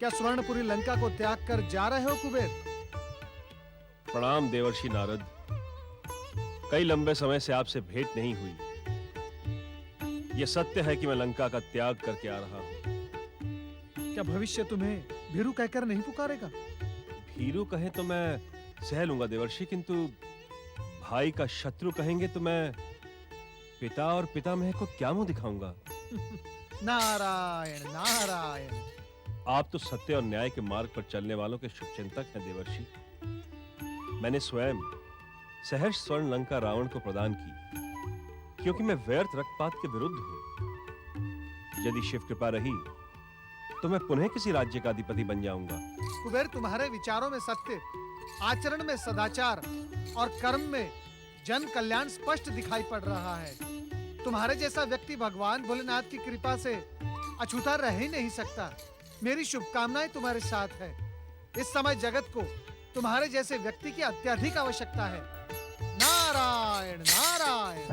क्या स्वर्णपुरी लंका को त्याग कर जा रहे हो कुबेर? प्रणाम देवर्षि नारद। कई लंबे समय से आपसे भेंट नहीं हुई। यह सत्य है कि मैं लंका का त्याग करके आ रहा हूं। क्या भविष्य तुम्हें भीरू कहकर नहीं पुकारेगा? भीरू कहे तो मैं सह लूंगा देवर्षि, किंतु भाई का शत्रु कहेंगे तो मैं पिता और पितामह को क्या मुंह दिखाऊंगा? नारायण नारायण। आप तो सत्य और न्याय के मार्ग पर चलने वालों के शुभचिंतक हैं देवर्षि। मैंने स्वयं सहर्ष स्वर्ण लंका रावण को प्रदान की, क्योंकि मैं व्यर्थ रक्तपात के विरुद्ध हूं। यदि शिव कृपा रही तो मैं पुनः किसी राज्य का अधिपति बन जाऊंगा। कुबेर, तुम्हारे विचारों में सत्य, आचरण में सदाचार और कर्म में जन कल्याण स्पष्ट दिखाई पड़ रहा है। तुम्हारे जैसा व्यक्ति भगवान भोलेनाथ की कृपा से अछूता रह ही नहीं सकता। मेरी शुभकामनाएं तुम्हारे साथ है। इस समय जगत को तुम्हारे जैसे व्यक्ति की अत्यधिक आवश्यकता है। नारायण नारायण।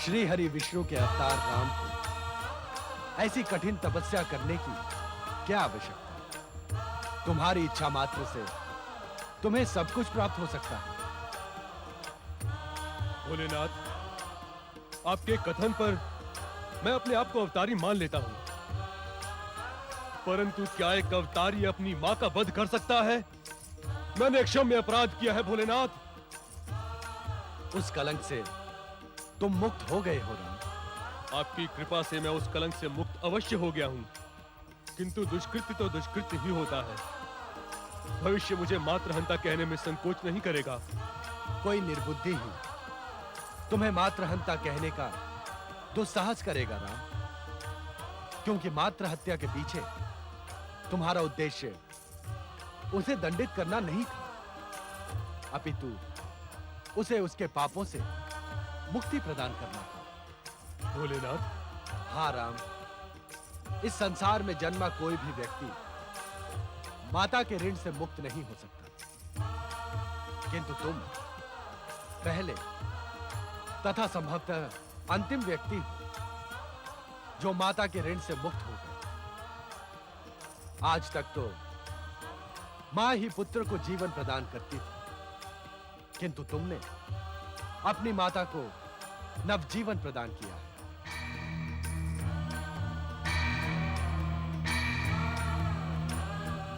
श्री हरि विष्णु के अवतार राम को ऐसी कठिन तपस्या करने की क्या आवश्यकता? तुम्हारी इच्छा मात्र से तुम्हें सब कुछ प्राप्त हो सकता है। भोलेनाथ, आपके कथन पर मैं अपने आप को अवतारी मान लेता हूं, परंतु क्या एक अवतारी अपनी मां का वध कर सकता है? मैंने एक क्षम्य अपराध किया है भोलेनाथ। उस कलंक से तुम मुक्त हो गए हो राम। आपकी कृपा से मैं उस कलंक से मुक्त अवश्य हो गया हूं, किंतु दुष्कृत्य तो दुष्कृत्य ही होता है। भविष्य मुझे मातृहंता कहने में संकोच नहीं करेगा। कोई निर्बुद्धि ही तुम्हें मातृहंता कहने का दुस्साहस करेगा राम, क्योंकि मातृहत्या के पीछे तुम्हारा उद्देश्य उसे दंडित करना नहीं था, अपितु उसे उसके पापों से मुक्ति प्रदान करना था। भोलेनाथ, हाँ राम, इस संसार में जन्मा कोई भी व्यक्ति माता के ऋण से मुक्त नहीं हो सकता, किंतु तुम पहले तथा संभवतः अंतिम व्यक्ति हो जो माता के ऋण से मुक्त हो गए। आज तक तो मां ही पुत्र को जीवन प्रदान करती थी, किंतु तुमने अपनी माता को नवजीवन प्रदान किया है।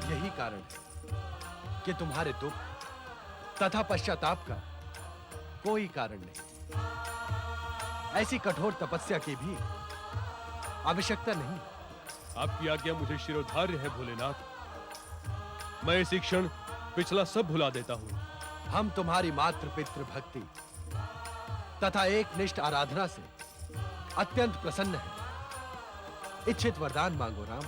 यही कारण है कि तुम्हारे दुख तथा पश्चाताप का कोई कारण नहीं। ऐसी कठोर तपस्या की भी आवश्यकता नहीं। आपकी आज्ञा मुझे शिरोधार्य है भोलेनाथ। मैं इसी क्षण पिछला सब भुला देता हूँ। हम तुम्हारी मातृ पितृ भक्ति तथा एकनिष्ठ आराधना से अत्यंत प्रसन्न हैं। इच्छित वरदान मांगो राम।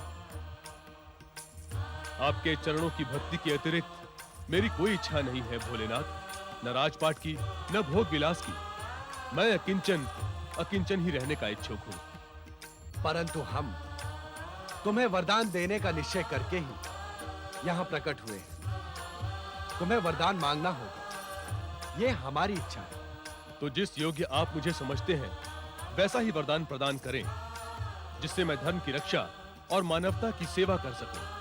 आपके चरणों की भक्ति के अतिरिक्त मेरी कोई इच्छा नहीं है भोलेनाथ। न राजपाट की, न भोग विलास की। मैं अकिंचन ही रहने का इच्छुक हूँ। परंतु हम तुम्हें वरदान देने का निश्चय करके ही यहां प्रकट हुए हैं। तुम्हें वरदान मांगना होगा, यह हमारी इच्छा है। तो जिस योग्य आप मुझे समझते हैं वैसा ही वरदान प्रदान करें, जिससे मैं धर्म की रक्षा और मानवता की सेवा कर सकूं।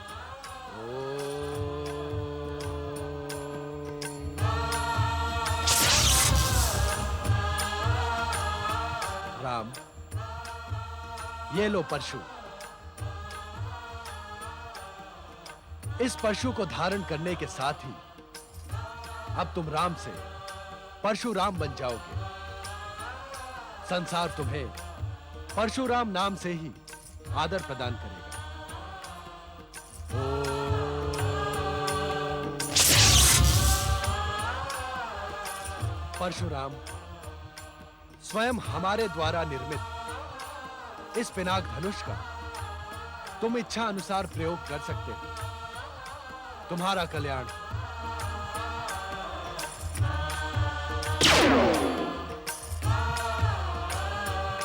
राम, ये लो परशु। इस परशु को धारण करने के साथ ही अब तुम राम से परशुराम बन जाओगे। संसार तुम्हें परशुराम नाम से ही आदर प्रदान करेगा। परशुराम स्वयं हमारे द्वारा निर्मित इस पिनाक धनुष का तुम इच्छा अनुसार प्रयोग कर सकते हो। तुम्हारा कल्याण।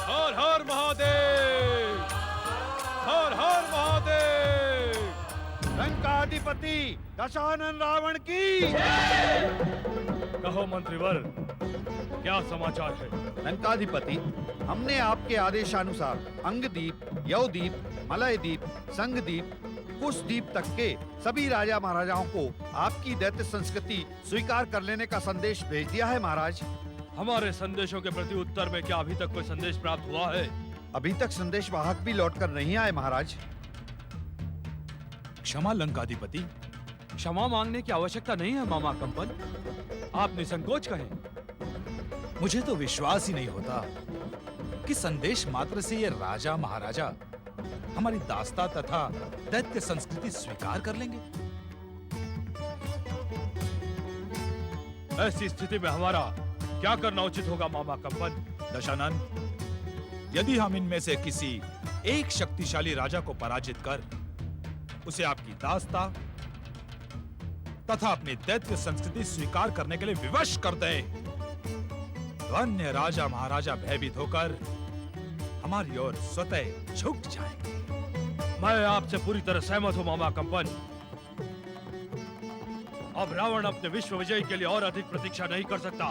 हर हर महादेव, हर हर महादेव। लंकाधिपति दशानन रावण की। कहो मंत्रीवर, क्या समाचार है? लंकाधिपति, हमने आपके आदेशानुसार अंगदीप, यवदीप, मलयदीप, संगदीप, कुशदीप तक के सभी राजा महाराजाओं को आपकी दैत्य संस्कृति स्वीकार कर लेने का संदेश भेज दिया है महाराज। हमारे संदेशों के प्रति उत्तर में क्या अभी तक कोई संदेश प्राप्त हुआ है? अभी तक संदेश वाहक भी लौटकर नहीं आए महाराज। क्षमा लंकाधिपति, क्षमा मांगने की आवश्यकता नहीं है मामा कंपन। आप निसंकोच कहें। मुझे तो विश्वास ही नहीं होता कि संदेश मात्र से ये राजा महाराजा हमारी दास्ता तथा दैत्य संस्कृति स्वीकार कर लेंगे। ऐसी स्थिति में हमारा क्या करना उचित होगा मामा कंपन? दशानन, यदि हम इनमें से किसी एक शक्तिशाली राजा को पराजित कर उसे आपकी दास्ता तथा अपनी दैत्य संस्कृति स्वीकार करने के लिए विवश कर दे, तो अन्य राजा महाराजा भयभीत होकर हमारी ओर स्वतः झुक जाएंगे। मैं आपसे पूरी तरह सहमत हूं मामा कंपन। अब रावण अपने विश्व विजय के लिए और अधिक प्रतीक्षा नहीं कर सकता।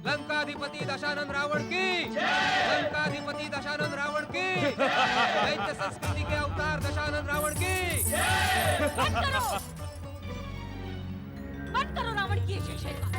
लंकाधिपति दशानन रावण की, लंकाधिपति दशानन रावण की, दैत्य संस्कृति के अवतार दशानन रावण की। बंद करो रावण की जय जयकार।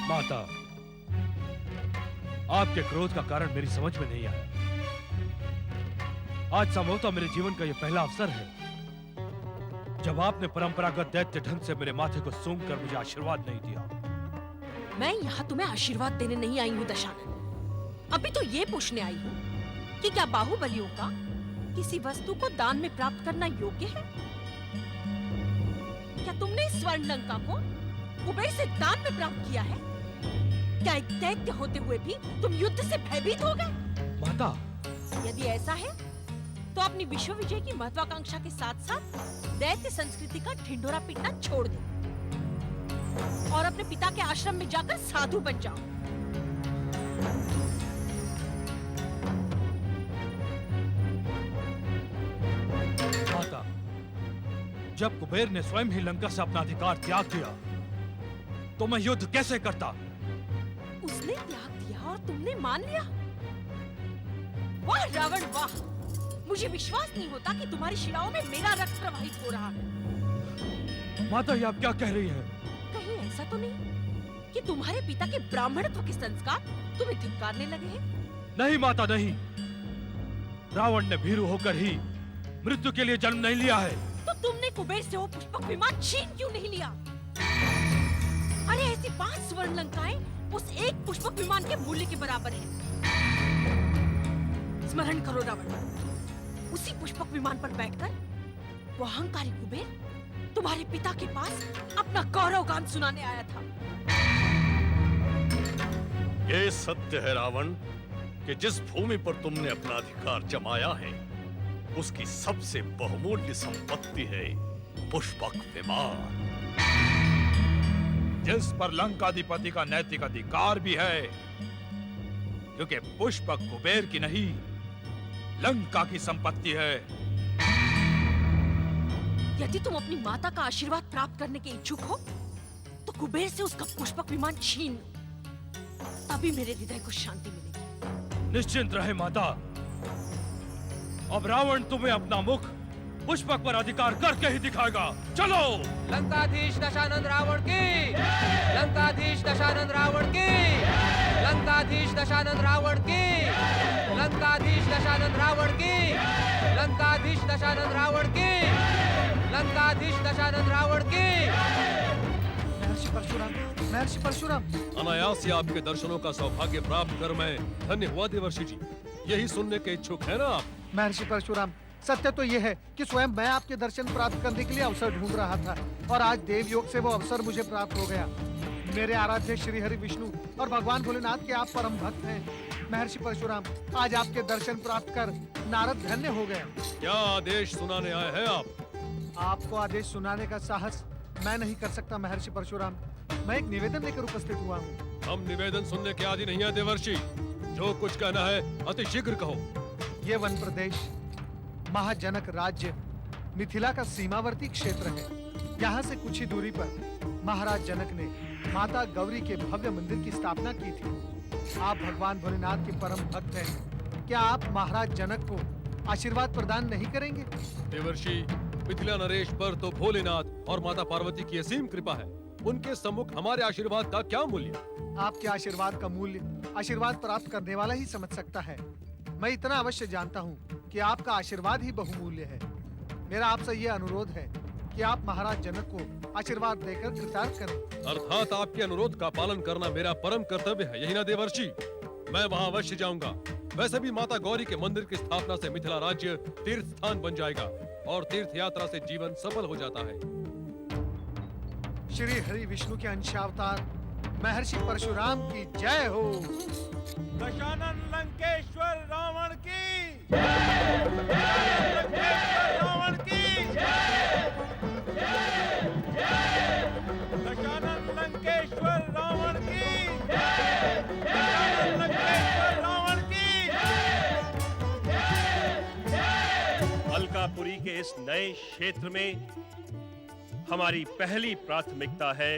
माता, आपके क्रोध का कारण मेरी समझ में नहीं आया। आज संभवतः मेरे जीवन का यह पहला अवसर है जब आपने परंपरागत दैत्य ढंग से मेरे माथे को सूंघ कर मुझे आशीर्वाद नहीं दिया। मैं यहाँ तुम्हें आशीर्वाद देने नहीं आई हूँ दशानन। अभी तो ये पूछने आई हूँ कि क्या बाहुबलियों का किसी वस्तु को दान में प्राप्त करना योग्य है? क्या तुमने इस स्वर्ण लंका को कुबेर से दान में प्राप्त किया है? क्या एक दैत्य होते हुए भी तुम युद्ध से भयभीत हो गए? माता, यदि ऐसा है तो अपनी विश्व विजय की महत्वाकांक्षा के साथ साथ दैत्य संस्कृति का ढिंढोरा पीटना छोड़ दो और अपने पिता के आश्रम में जाकर साधु बन जाओ। माता, जब कुबेर ने स्वयं ही लंका से अपना अधिकार त्याग दिया तो मैं युद्ध कैसे करता? उसने त्याग दिया और तुमने मान लिया? वाह रावण वाह! मुझे विश्वास नहीं होता कि तुम्हारी शिराओं में मेरा रक्त प्रवाहित हो रहा है। माता, ये आप क्या कह रही हैं? कहीं ऐसा तो नहीं कि तुम्हारे पिता के ब्राह्मणत्व के संस्कार तुम्हें धिक्कारने लगे हैं? नहीं माता, नहीं। रावण ने भीरू होकर ही मृत्यु के लिए जन्म नहीं लिया है। तो तुमने कुबेर से वो पुष्पक विमान छीन क्यों नहीं लिया? अरे ऐसी 5 स्वर्ण लंकाएं उस एक पुष्पक विमान के मूल्य के बराबर है। स्मरण करो रावण, उसी पुष्पक विमान पर बैठकर वो अहंकारी कुबेर तुम्हारे पिता के पास अपना गौरव गान सुनाने आया था। ये सत्य है रावण कि जिस भूमि पर तुमने अपना अधिकार जमाया है उसकी सबसे बहुमूल्य संपत्ति है पुष्पक विमान, जिस पर लंकाधिपति का नैतिक अधिकार भी है, क्योंकि पुष्पक कुबेर की नहीं लंका की संपत्ति है। यदि तुम अपनी माता का आशीर्वाद प्राप्त करने के इच्छुक हो तो कुबेर से उसका पुष्पक विमान छीन लो, तभी मेरे हृदय को शांति मिलेगी। निश्चिंत रहे माता, अब रावण तुम्हें अपना मुख पुष्पक पर अधिकार करके ही दिखाएगा। चलो। लंकाधीश दशानन रावण की, लंकाधीश दशानन रावण की, लंकाधीश दशानन रावण की, लंकाधीश दशानन रावण की, लंकाधीश दशानन रावण की, लंकाधीश दशानन रावण की। महर्षि परशुराम, महर्षि परशुराम। अनायास ही आपके दर्शनों का सौभाग्य प्राप्त कर मैं धन्य हुआ देवर्षि जी। यही सुनने के इच्छुक है ना आप? महर्षि परशुराम, सत्य तो यह है कि स्वयं मैं आपके दर्शन प्राप्त करने के लिए अवसर ढूंढ रहा था और आज देव योग से वो अवसर मुझे प्राप्त हो गया। मेरे आराध्य श्री हरि विष्णु और भगवान भोलेनाथ के आप परम भक्त हैं। महर्षि परशुराम, आज आपके दर्शन प्राप्त कर नारद धन्य हो गया। क्या आदेश सुनाने आए हैं आप? आपको आदेश सुनाने का साहस मैं नहीं कर सकता महर्षि परशुराम। मैं एक निवेदन लेकर उपस्थित हुआ हूँ। हम निवेदन सुनने के आदि नहीं है देवर्षि। जो कुछ कहना है अति शीघ्र कहो। ये वन प्रदेश महाजनक राज्य मिथिला का सीमावर्ती क्षेत्र है। यहाँ से कुछ ही दूरी पर महाराज जनक ने माता गौरी के भव्य मंदिर की स्थापना की थी। आप भगवान भोलेनाथ के परम भक्त हैं। क्या आप महाराज जनक को आशीर्वाद प्रदान नहीं करेंगे? देवर्षि, मिथिला नरेश पर तो भोलेनाथ और माता पार्वती की असीम कृपा है। उनके सम्मुख हमारे आशीर्वाद का क्या मूल्य? आपके आशीर्वाद का मूल्य आशीर्वाद प्राप्त करने वाला ही समझ सकता है। मैं इतना अवश्य जानता हूँ कि आपका आशीर्वाद ही बहुमूल्य है। मेरा आपसे यह अनुरोध है कि आप महाराज जनक को आशीर्वाद देकर कृतार्थ करें। अर्थात आपके अनुरोध का पालन करना मेरा परम कर्तव्य है, यही ना देवर्षि? मैं वहाँ अवश्य जाऊंगा। वैसे भी माता गौरी के मंदिर की स्थापना से मिथिला राज्य तीर्थ स्थान बन जाएगा और तीर्थ यात्रा से जीवन सफल हो जाता है। श्री हरि विष्णु के अंशावतार महर्षि परशुराम की जय हो। दशानन लंकेश्वर रावण की, लंकेश्वर रावण की, दशानन लंकेश्वर रावण की, दशानन लंकेश्वर रावण की। अलकापुरी के इस नए क्षेत्र में हमारी पहली प्राथमिकता है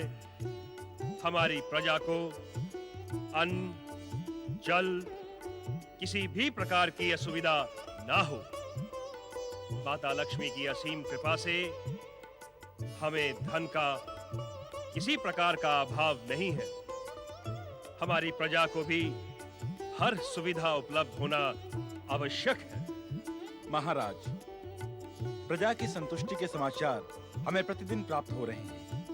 हमारी प्रजा को अन्न, जल, किसी भी प्रकार की असुविधा ना हो। माता लक्ष्मी की असीम कृपा से हमें धन का किसी प्रकार का अभाव नहीं है। हमारी प्रजा को भी हर सुविधा उपलब्ध होना आवश्यक है। महाराज, प्रजा की संतुष्टि के समाचार हमें प्रतिदिन प्राप्त हो रहे हैं।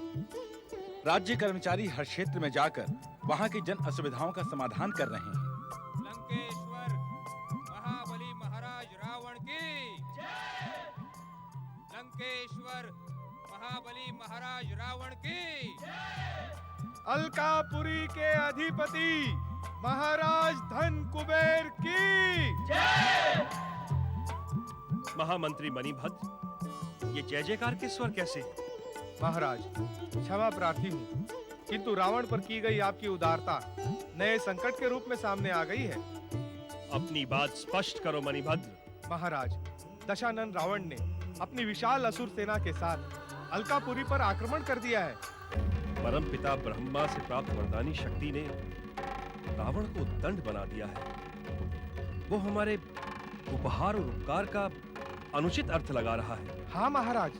राज्य कर्मचारी हर क्षेत्र में जाकर वहां की जन असुविधाओं का समाधान कर रहे हैं। लंकेश्वर महाबली महाराज रावण की लंकेश्वर महाबली महाराज रावण की अलकापुरी के अधिपति महाराज धन कुबेर की महामंत्री मणिभद्र, ये जय जयकार के स्वर कैसे हैं? महाराज, क्षमा प्रार्थी हूँ, किंतु रावण पर की गई आपकी उदारता नए संकट के रूप में सामने आ गई है। अपनी बात स्पष्ट करो मणिभद्र। महाराज, दशानन रावण ने अपनी विशाल असुर सेना के साथ अलकापुरी पर आक्रमण कर दिया है। परम पिता ब्रह्मा से प्राप्त वरदानी शक्ति ने रावण को दंड बना दिया है। वो हमारे उपहार और उपकार का अनुचित अर्थ लगा रहा है। हाँ महाराज,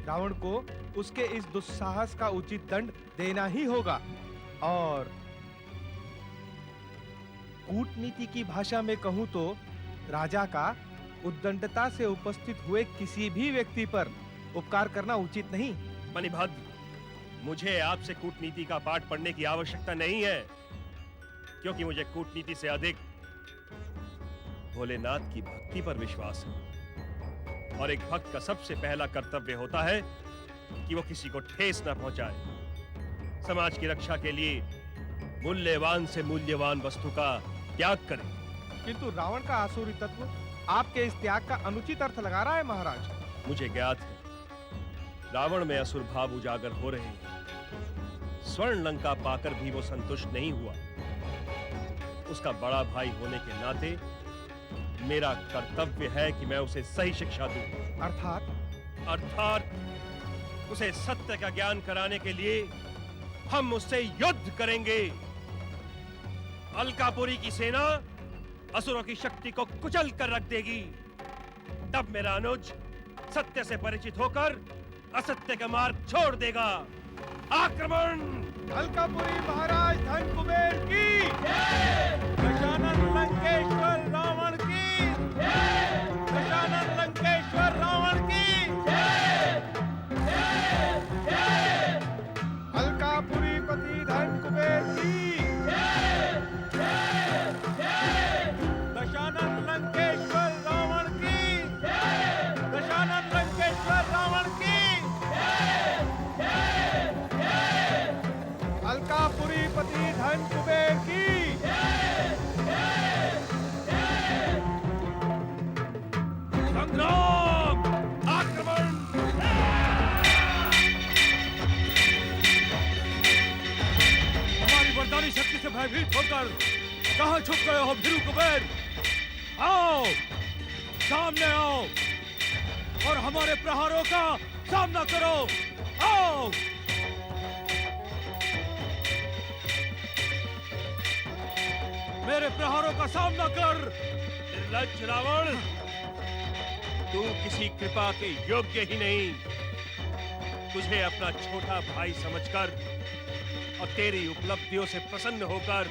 रावण को उसके इस दुस्साहस का उचित दंड देना ही होगा। और कूटनीति की भाषा में कहूँ तो राजा का उद्दंडता से उपस्थित हुए किसी भी व्यक्ति पर उपकार करना उचित नहीं। मणिभद्र, मुझे आपसे कूटनीति का पाठ पढ़ने की आवश्यकता नहीं है, क्योंकि मुझे कूटनीति से अधिक भोलेनाथ की भक्ति पर विश्वास है। और एक भक्त का सबसे पहला कर्तव्य होता है कि वो किसी को ठेस न पहुंचाए। समाज की रक्षा के लिए मूल्यवान से मूल्यवान वस्तु का त्याग करे। किंतु रावण का आसुरी तत्व आपके इस त्याग का अनुचित अर्थ लगा रहा है महाराज। मुझे ज्ञात है, रावण में असुर भाव उजागर हो रहे हैं। स्वर्ण लंका पाकर भी वो संतुष्ट नहीं हुआ। उसका बड़ा भाई होने के नाते मेरा कर्तव्य है कि मैं उसे सही शिक्षा दूं। अर्थात उसे सत्य का ज्ञान कराने के लिए हम उससे युद्ध करेंगे। अलकापुरी की सेना असुरों की शक्ति को कुचल कर रख देगी। तब मेरा अनुज सत्य से परिचित होकर असत्य का मार्ग छोड़ देगा। आक्रमण! अलकापुरी महाराज धन कुबेर की, दशानन लंकेश्वर रावण की, दशानन लंकेश्वर रावण की, अलकापुरी पति धन कुबेर की, दशानन लंकेश्वर रावण की, दशानन लंकेश्वर रावण की, अलकापुरी पति धन कुबेर की। संग्राम! आक्रमण! हमारी वरदानी शक्ति से भयभीत होकर कहां छुप गए हो भीरू कुबेर? आओ, सामने आओ और हमारे प्रहारों का सामना करो। आओ! मेरे प्रहारों का सामना कर। निर्लज्ज रावण, तू किसी कृपा के योग्य ही नहीं। तुझे अपना छोटा भाई समझकर और तेरी उपलब्धियों से प्रसन्न होकर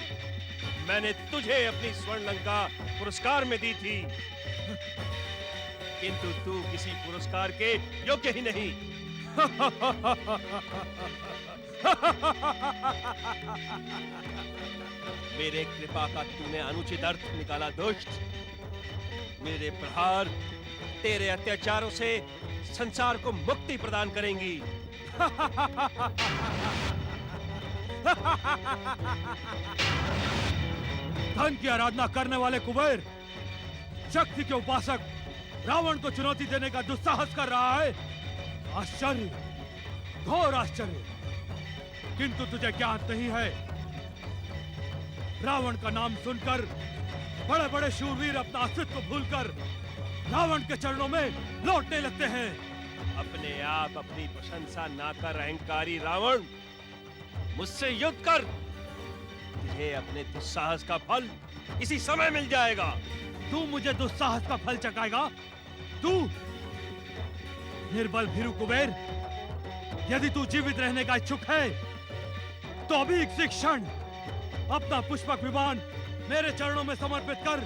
मैंने तुझे अपनी स्वर्ण लंका पुरस्कार में दी थी, किंतु तू किसी पुरस्कार के योग्य ही नहीं। मेरे कृपा का तूने अनुचित अर्थ निकाला दुष्ट। मेरे प्रहार तेरे अत्याचारों से संसार को मुक्ति प्रदान करेंगी। धन की आराधना करने वाले कुबेर शक्ति के उपासक रावण को चुनौती देने का दुस्साहस कर रहा है। आश्चर्य, घोर आश्चर्य। किंतु तुझे ज्ञात नहीं है, रावण का नाम सुनकर बड़े बड़े शूरवीर अपना अस्तित्व भूलकर रावण के चरणों में लौटने लगते हैं। अपने आप अपनी प्रशंसा ना कर अहंकारी रावण, मुझसे युद्ध कर। तुझे अपने दुस्साहस का फल इसी समय मिल जाएगा। तू मुझे दुस्साहस का फल चखाएगा? तू निर्बल भीरू कुबेर, यदि तू जीवित रहने का इच्छुक है तो अभी इसी क्षण अपना पुष्पक विमान मेरे चरणों में समर्पित कर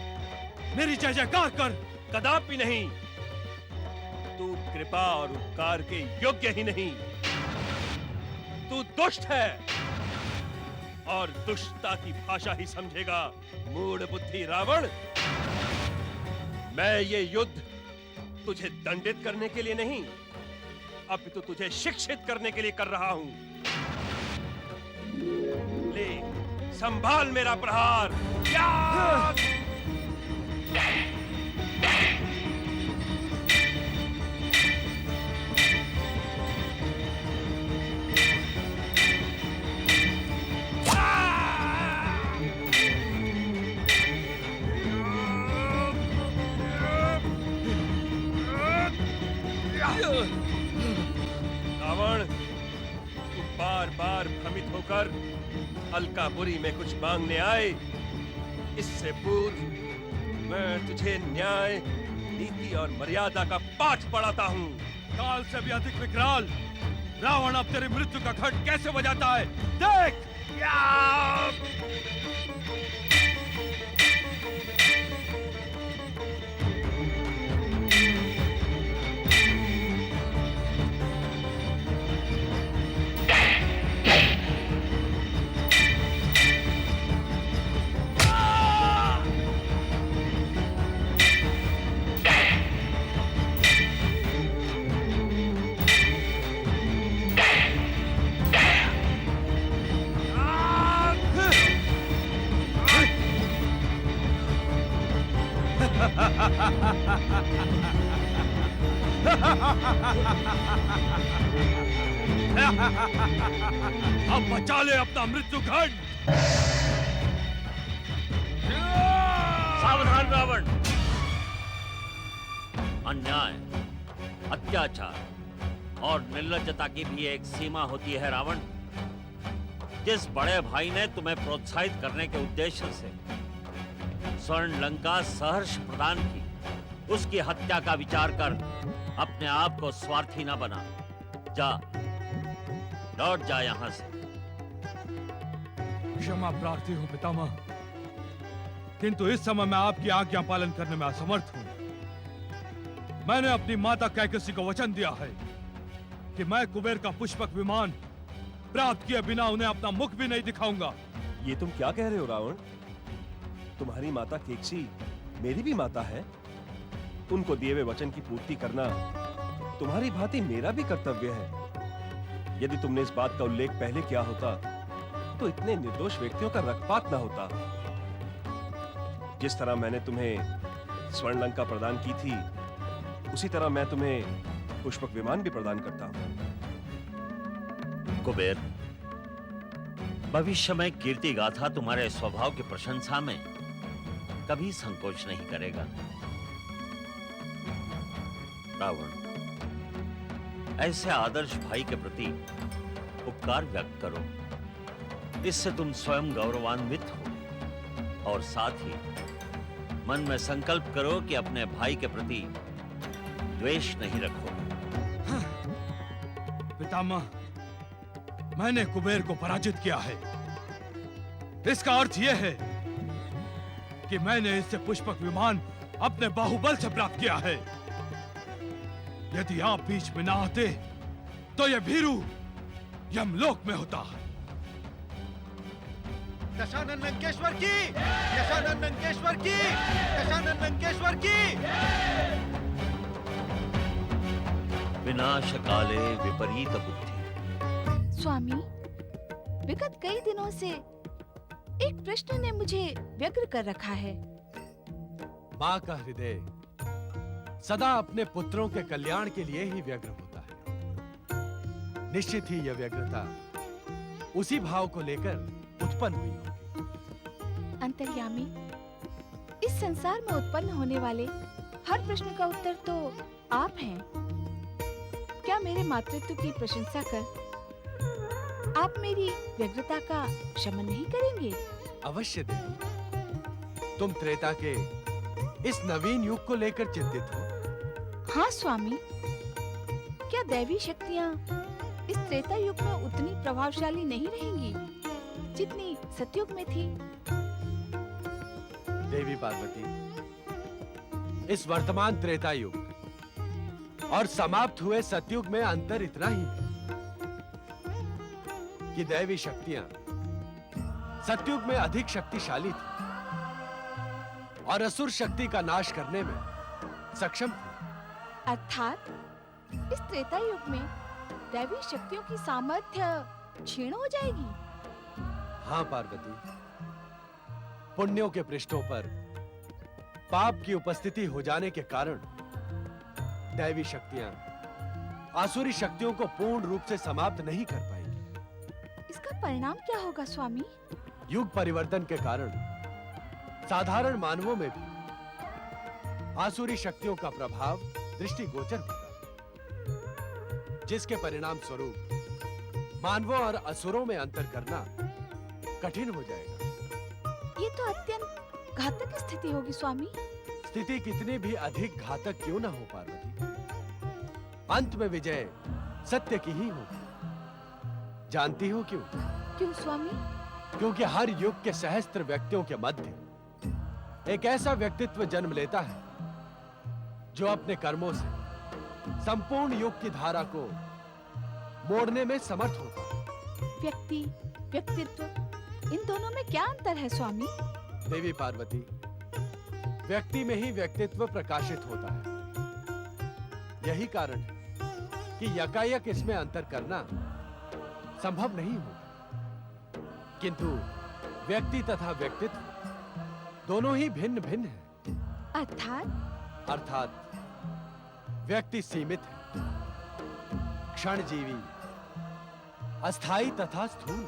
मेरी जय जयकार कर। कदापि नहीं। तू कृपा और उपकार के योग्य ही नहीं, तू दुष्ट है और दुष्टता की भाषा ही समझेगा मूढ़ बुद्धि रावण। मैं ये युद्ध तुझे दंडित करने के लिए नहीं, अपितु तुझे शिक्षित करने के लिए कर रहा हूं। ले, संभाल मेरा प्रहार। या! रावण, तू बार बार भ्रमित होकर अलकापुरी में कुछ मांगने आए। इससे पूर्व मैं तुझे न्याय, नीति और मर्यादा का पाठ पढ़ाता हूँ। काल से भी अधिक विकराल रावण अब तेरी मृत्यु का घंट कैसे बजाता है, देख। अब बचा ले अपना मृत्यु घंट। सावधान रावण। अन्याय, अत्याचार और निर्लज्जता की भी एक सीमा होती है रावण। जिस बड़े भाई ने तुम्हें प्रोत्साहित करने के उद्देश्य से स्वर्ण लंका सहर्ष प्रदान की, उसकी हत्या का विचार कर अपने आप को स्वार्थी न बना। जा, लौट जा यहां से। क्षमा प्रार्थी हूं पितामह, किंतु इस समय मैं आपकी आज्ञा पालन करने में असमर्थ हूं। मैंने अपनी माता कैकसी को वचन दिया है कि मैं कुबेर का पुष्पक विमान प्राप्त किए बिना उन्हें अपना मुख भी नहीं दिखाऊंगा। ये तुम क्या कह रहे हो रावण? तुम्हारी माता केकसी मेरी भी माता है। उनको दिए हुए वचन की पूर्ति करना तुम्हारी भांति मेरा भी कर्तव्य है। यदि तुमने इस बात का उल्लेख पहले किया होता तो इतने निर्दोष व्यक्तियों का रक्तपात न होता। जिस तरह मैंने तुम्हें स्वर्ण लंका प्रदान की थी, उसी तरह मैं तुम्हें पुष्पक विमान भी प्रदान करता हूं। कुबेर, भविष्य में कीर्ति गाथा तुम्हारे स्वभाव की प्रशंसा में कभी संकोच नहीं करेगा। रावण, ऐसे आदर्श भाई के प्रति उपकार व्यक्त करो। इससे तुम स्वयं गौरवान्वित हो और साथ ही मन में संकल्प करो कि अपने भाई के प्रति द्वेष नहीं रखोगे। पितामह, मैंने कुबेर को पराजित किया है। इसका अर्थ यह है कि मैंने इससे पुष्पक विमान अपने बाहुबल से प्राप्त किया है। यदि आप बीच में ना आते तो यह भीरू यमलोक में होता। दशानन लंकेश्वर की, दशानन लंकेश्वर की, दशानन लंकेश्वर की। विनाश काले विपरीत बुद्धि। स्वामी, विगत कई दिनों से एक प्रश्न ने मुझे व्यग्र कर रखा है। माँ का हृदय सदा अपने पुत्रों के कल्याण के लिए ही व्यग्र होता है। निश्चित ही यह व्यग्रता उसी भाव को लेकर उत्पन्न हुई होगी। अंतर्यामी, इस संसार में उत्पन्न होने वाले हर प्रश्न का उत्तर तो आप हैं। क्या मेरे मातृत्व की प्रशंसा कर आप मेरी व्यग्रता का शमन नहीं करेंगे? अवश्य देवी। तुम त्रेता के इस नवीन युग को लेकर चिंतित हो? हाँ स्वामी, क्या दैवी शक्तियाँ इस त्रेता युग में उतनी प्रभावशाली नहीं रहेंगी जितनी सतयुग में थी? देवी पार्वती, इस वर्तमान त्रेता युग और समाप्त हुए सतयुग में अंतर इतना ही है कि दैवी शक्तियां सतयुग में अधिक शक्तिशाली थी और असुर शक्ति का नाश करने में सक्षम थी। अर्थात इस त्रेता युग में दैवी शक्तियों की सामर्थ्य क्षीण हो जाएगी। हाँ पार्वती, पुण्यों के पृष्ठों पर पाप की उपस्थिति हो जाने के कारण दैवी शक्तियां आसुरी शक्तियों को पूर्ण रूप से समाप्त नहीं कर पाएंगी। इसका परिणाम क्या होगा स्वामी? युग परिवर्तन के कारण साधारण मानवों में भी आसुरी शक्तियों का प्रभाव दृष्टिगोचर होगा, जिसके परिणाम स्वरूप मानवों और असुरों में अंतर करना कठिन हो जाएगा। ये तो अत्यंत घातक स्थिति होगी स्वामी। स्थिति कितनी भी अधिक घातक क्यों ना हो पार्वती, अंत में विजय सत्य की ही होगी। जानती हो क्यों? क्यों स्वामी? क्योंकि हर युग के सहस्त्र व्यक्तियों के मध्य एक ऐसा व्यक्तित्व जन्म लेता है जो अपने कर्मों से संपूर्ण युग की धारा को मोड़ने में समर्थ होता है। व्यक्ति, व्यक्तित्व, इन दोनों में क्या अंतर है स्वामी? देवी पार्वती, व्यक्ति में ही व्यक्तित्व प्रकाशित होता है। यही कारण है कि यकायक इसमें अंतर करना संभव नहीं होगा। किंतु व्यक्ति तथा व्यक्तित्व दोनों ही भिन्न भिन्न हैं। अर्थात व्यक्ति सीमित है, क्षणजीवी, अस्थायी तथा स्थूल,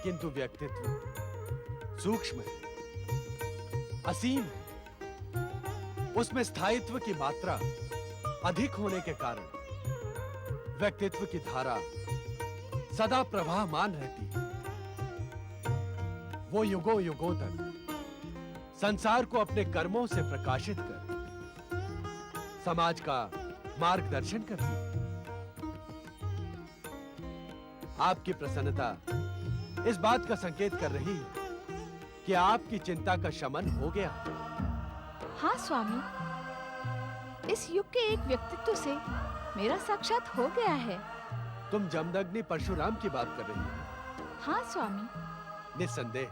किंतु व्यक्तित्व सूक्ष्म है, असीम है। उसमें स्थायित्व की मात्रा अधिक होने के कारण व्यक्तित्व की धारा सदा प्रवाहमान रहती है। वो युगों युगों तक संसार को अपने कर्मों से प्रकाशित कर समाज का मार्गदर्शन करती है। आपकी प्रसन्नता इस बात का संकेत कर रही है कि आपकी चिंता का शमन हो गया। हाँ स्वामी, इस युग के एक व्यक्तित्व से मेरा साक्षात हो गया है। तुम जमदग्नि परशुराम की बात कर रही हो? हाँ स्वामी। निस्संदेह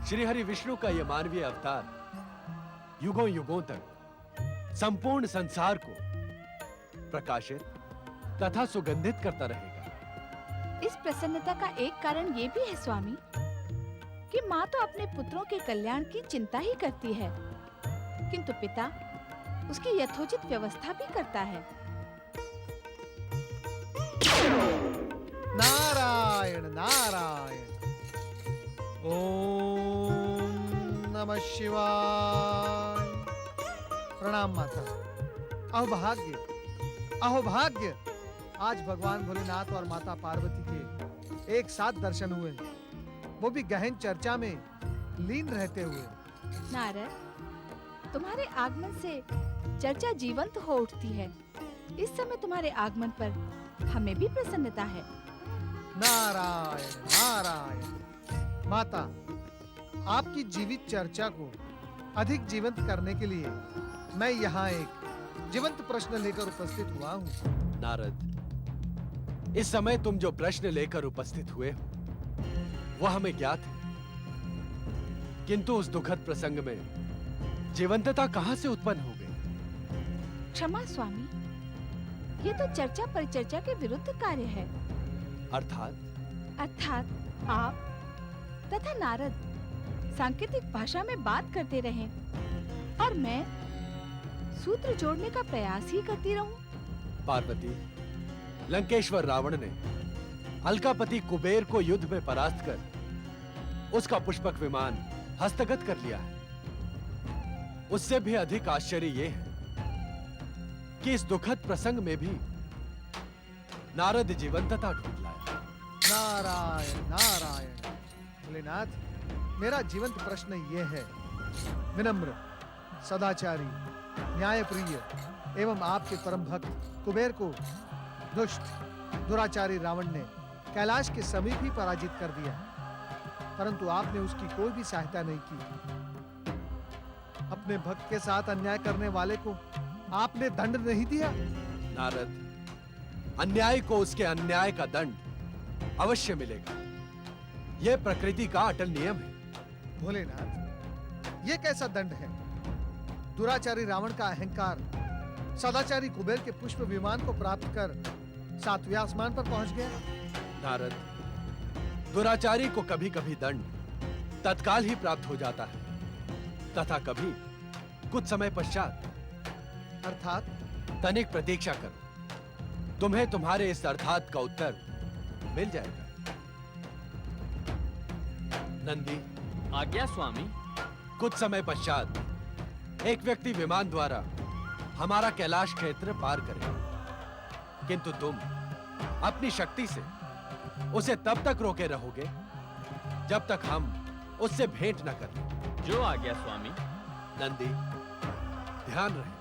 श्री हरि विष्णु का यह मानवीय अवतार युगों युगों तक संपूर्ण संसार को प्रकाशित तथा सुगंधित करता रहेगा। इस प्रसन्नता का एक कारण ये भी है स्वामी कि माँ तो अपने पुत्रों के कल्याण की चिंता ही करती है, किंतु पिता उसकी यथोचित व्यवस्था भी करता है। नारायण नारायण। ओम नमः शिवाय। प्रणाम माता। अहोभाग्य, अहोभाग्य। आज भगवान भोलेनाथ और माता पार्वती के एक साथ दर्शन हुए, वो भी गहन चर्चा में लीन रहते हुए। नारद, तुम्हारे आगमन से चर्चा जीवंत हो उठती है। इस समय तुम्हारे आगमन पर हमें भी प्रसन्नता है। नारायण नारायण। माता, आपकी जीवित चर्चा को अधिक जीवंत करने के लिए मैं यहाँ एक जीवंत प्रश्न लेकर उपस्थित हुआ हूँ। नारद, इस समय तुम जो प्रश्न लेकर उपस्थित हुए हो वह हमें ज्ञात है, किंतु उस दुखद प्रसंग में जीवंतता कहां से उत्पन्न हो गई? क्षमा स्वामी, ये तो चर्चा परिचर्चा के विरुद्ध कार्य है। अर्थात आप तथा नारद सांकेतिक भाषा में बात करते रहें और मैं सूत्र जोड़ने का प्रयास ही करती रहूं। पार्वती, लंकेश्वर रावण ने अलकापति कुबेर को युद्ध में परास्त कर उसका पुष्पक विमान हस्तगत कर लिया है। उससे भी अधिक आश्चर्य यह है कि इस दुखद प्रसंग में भी नारद जीवंतता ढूंढ लाया। नारायण नारायण। भोलेनाथ, मेरा जीवंत प्रश्न ये है, विनम्र, सदाचारी, न्यायप्रिय एवं आपके परम भक्त कुबेर को दुष्ट दुराचारी रावण ने कैलाश के समीप ही पराजित कर दिया, परंतु आपने उसकी कोई भी सहायता नहीं की। अपने भक्त के साथ अन्याय करने वाले को आपने दंड नहीं दिया? नारद, अन्याय को उसके अन्याय का दंड अवश्य मिलेगा। यह प्रकृति का अटल नियम है। भोलेनाथ, ये कैसा दंड है? दुराचारी रावण का अहंकार सदाचारी कुबेर के पुष्प विमान को प्राप्त कर 7वें आसमान पर पहुंच गया। नारद, दुराचारी को कभी कभी दंड तत्काल ही प्राप्त हो जाता है, तथा कभी कुछ समय पश्चात। अर्थात? तनिक प्रतीक्षा करो, तुम्हें तुम्हारे इस अर्थात का उत्तर मिल जाएगा। नंदी, आज्ञा स्वामी। कुछ समय पश्चात एक व्यक्ति विमान द्वारा हमारा कैलाश क्षेत्र पार करेगा, किंतु तुम अपनी शक्ति से उसे तब तक रोके रहोगे जब तक हम उससे भेंट न करें। जो आज्ञा स्वामी। नंदी, ध्यान रहे,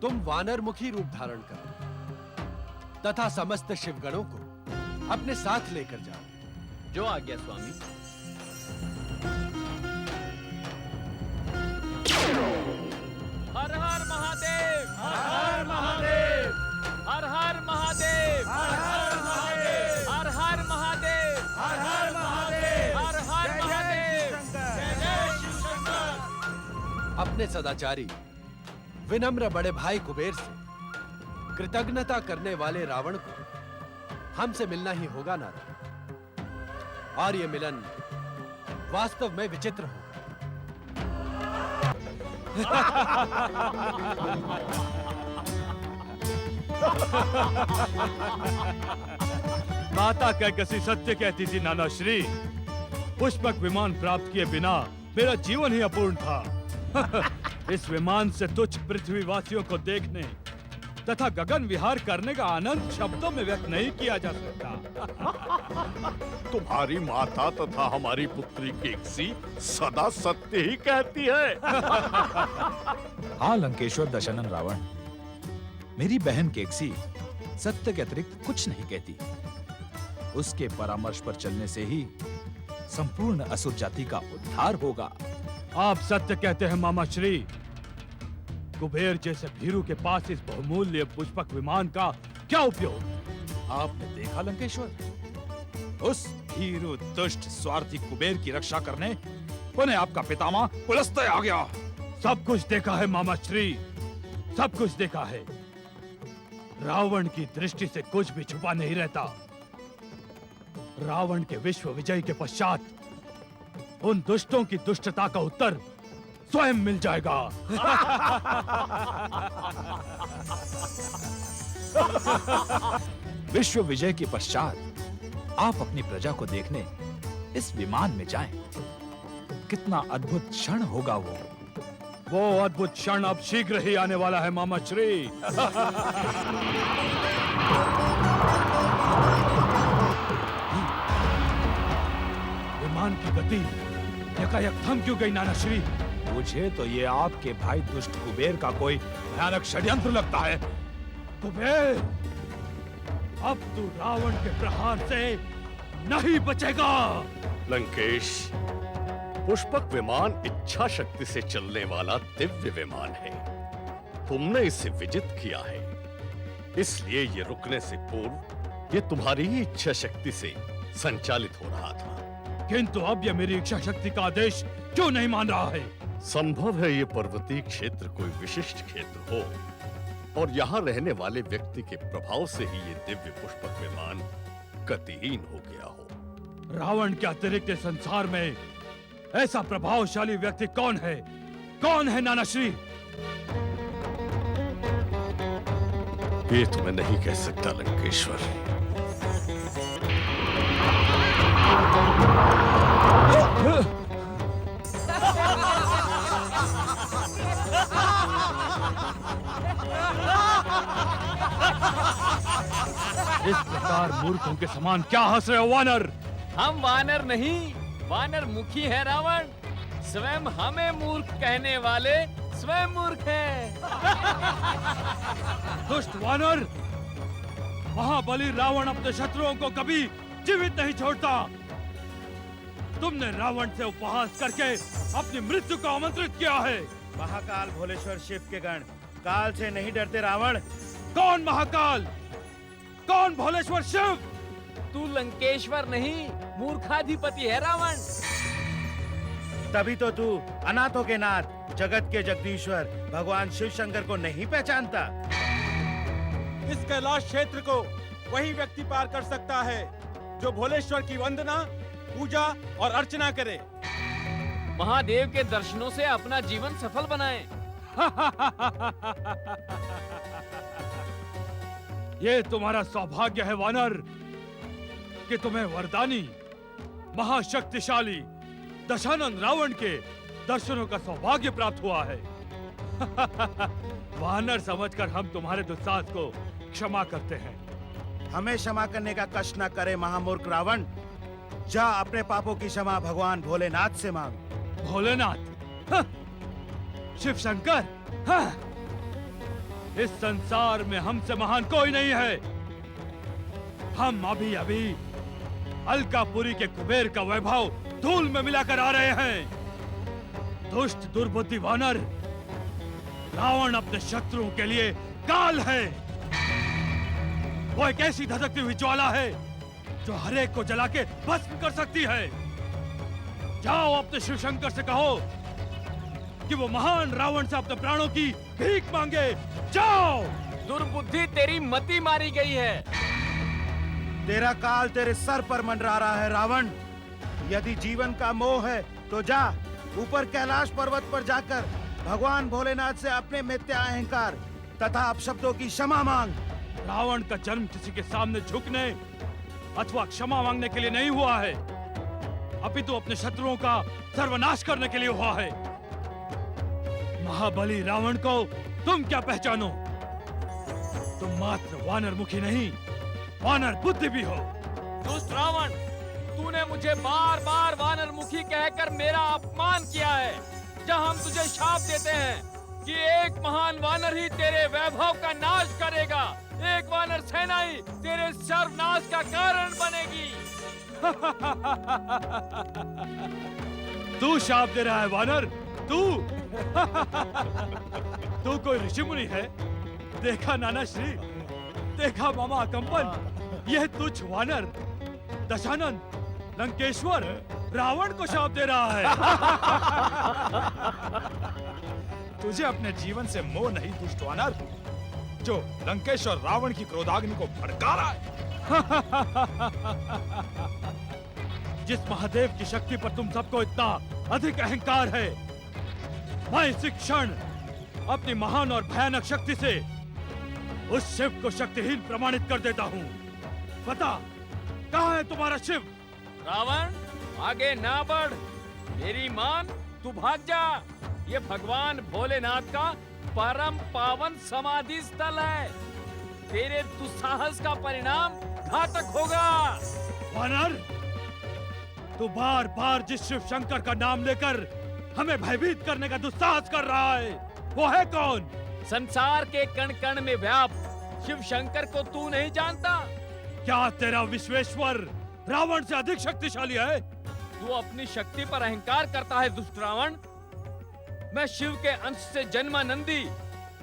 तुम वानर मुखी रूप धारण करो तथा समस्त शिवगणों को अपने साथ लेकर जाओ। जो आज्ञा स्वामी। हर हर महादेव, हर हर महादेव, हर हर महादेव, हर हर महादेव, हर हर महादेव, हर हर महादेव, हर हर महादेव, जय जय शिव शंकर। अपने सदाचारी विनम्र बड़े भाई कुबेर से कृतज्ञता करने वाले रावण को हमसे मिलना ही होगा नारद, और ये मिलन वास्तव में विचित्र होगा। माता कैकसी सत्य कहती थी नाना श्री, पुष्पक विमान प्राप्त किए बिना मेरा जीवन ही अपूर्ण था। इस विमान से तुच्छ पृथ्वीवासियों को देखने तथा गगन विहार करने का आनंद शब्दों में व्यक्त नहीं किया जा सकता। तुम्हारी माता तथा हमारी पुत्री केकसी सदा सत्य ही कहती है। हाँ लंकेश्वर दशानन रावण, मेरी बहन केकसी सत्य के अतिरिक्त कुछ नहीं कहती। उसके परामर्श पर चलने से ही संपूर्ण असुर जाति का उद्धार होगा। आप सत्य कहते हैं मामा श्री। कुबेर जैसे भीरू के पास इस बहुमूल्य पुष्पक विमान का क्या उपयोग? आपने देखा लंकेश्वर, उस भीरू दुष्ट स्वार्थी कुबेर की रक्षा करने उन्हें आपका पितामह पुलस्त्य आ गया। सब कुछ देखा है मामा श्री, सब कुछ देखा है। रावण की दृष्टि से कुछ भी छुपा नहीं रहता। रावण के विश्व विजय के पश्चात उन दुष्टों की दुष्टता का उत्तर स्वयं मिल जाएगा। विश्व विजय के पश्चात आप अपनी प्रजा को देखने इस विमान में जाएं। कितना अद्भुत क्षण होगा वो अद्भुत क्षण अब शीघ्र ही आने वाला है मामा श्री। विमान की गति यकायक थम क्यों गई नाना श्री? मुझे तो ये आपके भाई दुष्ट कुबेर का कोई भयानक षड्यंत्र लगता है। कुबेर, अब तू रावण के प्रहार से नहीं बचेगा। लंकेश, पुष्पक विमान इच्छा शक्ति से चलने वाला दिव्य विमान है। तुमने इसे विजित किया है, इसलिए ये रुकने से पूर्व ये तुम्हारी ही इच्छा शक्ति से संचालित हो रहा था। किंतु अब ये मेरी इच्छा शक्ति का आदेश क्यों नहीं मान रहा है? संभव है ये पर्वतीय क्षेत्र कोई विशिष्ट क्षेत्र हो और यहाँ रहने वाले व्यक्ति के प्रभाव से ही ये दिव्य पुष्पक विमान गतिहीन हो गया हो। रावण के अतिरिक्त इस संसार में ऐसा प्रभावशाली व्यक्ति कौन है? कौन है नाना श्री? ये तो मैं नहीं कह सकता लंकेश्वर। इस प्रकार मूर्खों के समान क्या हंस रहे हो वानर? हम वानर नहीं, वानर मुखी है रावण। स्वयं हमें मूर्ख कहने वाले स्वयं मूर्ख हैं। दुष्ट वानर, महाबली रावण अपने शत्रुओं को कभी जीवित नहीं छोड़ता। तुमने रावण से उपहास करके अपनी मृत्यु को आमंत्रित किया है। महाकाल भोलेश्वर शिव के गण काल से नहीं डरते रावण? कौन महाकाल? कौन भोलेश्वर शिव? तू लंकेश्वर नहीं, मूर्खाधिपति है रावण। तभी तो तू अनाथों के नाथ, जगत के जगदीश्वर भगवान शिव शंकर को नहीं पहचानता। इस कैलाश क्षेत्र को वही व्यक्ति पार कर सकता है जो भोलेश्वर की वंदना, पूजा और अर्चना करे। महादेव के दर्शनों से अपना जीवन सफल बनाएं। ये तुम्हारा सौभाग्य है वानर कि तुम्हें वरदानी महाशक्तिशाली दशानन रावण के दर्शनों का सौभाग्य प्राप्त हुआ है। वानर समझकर हम तुम्हारे दुस्साहस को क्षमा करते हैं। हमें क्षमा करने का कष्ट न करे महामूर्ख रावण। जा अपने पापों की क्षमा भगवान भोलेनाथ से मांग। भोलेनाथ? हाँ। शिव शंकर? हाँ। इस संसार में हमसे महान कोई नहीं है। हम अभी अभी अलकापुरी के कुबेर का वैभव धूल में मिलाकर आ रहे हैं। दुष्ट दुर्बुद्धि वानर, रावण अपने शत्रुओं के लिए काल है। वो एक ऐसी धधकती हुई ज्वाला है जो हर एक को जला के भस्म कर सकती है। जाओ अपने शिव शंकर से कहो कि वो महान रावण से अपने प्राणों की भीख मांगे। जाओ। दुर्बुद्धि तेरी मति मारी गई है। तेरा काल तेरे सर पर मंडरा रहा है रावण। यदि जीवन का मोह है तो जा ऊपर कैलाश पर्वत पर जाकर भगवान भोलेनाथ से अपने मिथ्या अहंकार तथा अपशब्दों की क्षमा मांग। रावण का जन्म किसी के सामने झुकने अथवा क्षमा मांगने के लिए नहीं हुआ है, अपितु अपने शत्रुओं का सर्वनाश करने के लिए हुआ है। महाबली रावण को तुम क्या पहचानो? तुम मात्र वानर मुखी नहीं, वानर बुद्धि भी हो। दुष्ट रावण, तूने मुझे बार बार वानर मुखी कहकर मेरा अपमान किया है। जब हम तुझे शाप देते हैं कि एक महान वानर ही तेरे वैभव का नाश करेगा, एक वानर सेना ही तेरे सर्वनाश का कारण बनेगी। तू शाप दे रहा है वानर? तू? तू कोई ऋषि मुनि है? देखा नाना श्री, देखा मामा कंपन, यह तुच्छ वानर दशानन लंकेश्वर रावण को शाप दे रहा है। तुझे अपने जीवन से मोह नहीं दुष्ट वानर, जो लंकेश्वर रावण की क्रोधाग्नि को भड़का रहा है। जिस महादेव की शक्ति पर तुम सबको इतना अधिक अहंकार है, मैं इसी क्षण अपनी महान और भयानक शक्ति से उस शिव को शक्तिहीन प्रमाणित कर देता हूँ। बता, कहाँ है तुम्हारा शिव? रावण, आगे ना बढ़, मेरी मान, तू भाग जा। ये भगवान भोलेनाथ का परम पावन समाधि स्थल है। तेरे दुस्साहस का परिणाम घातक होगा। वानर, तू बार बार जिस शिव शंकर का नाम लेकर हमें भयभीत करने का दुस्साहस कर रहा है, वो है कौन? संसार के कण कण में व्याप्त शिव शंकर को तू नहीं जानता? क्या तेरा विश्वेश्वर रावण से अधिक शक्तिशाली है? तू अपनी शक्ति पर अहंकार करता है दुष्ट रावण। मैं शिव के अंश से जन्मा नंदी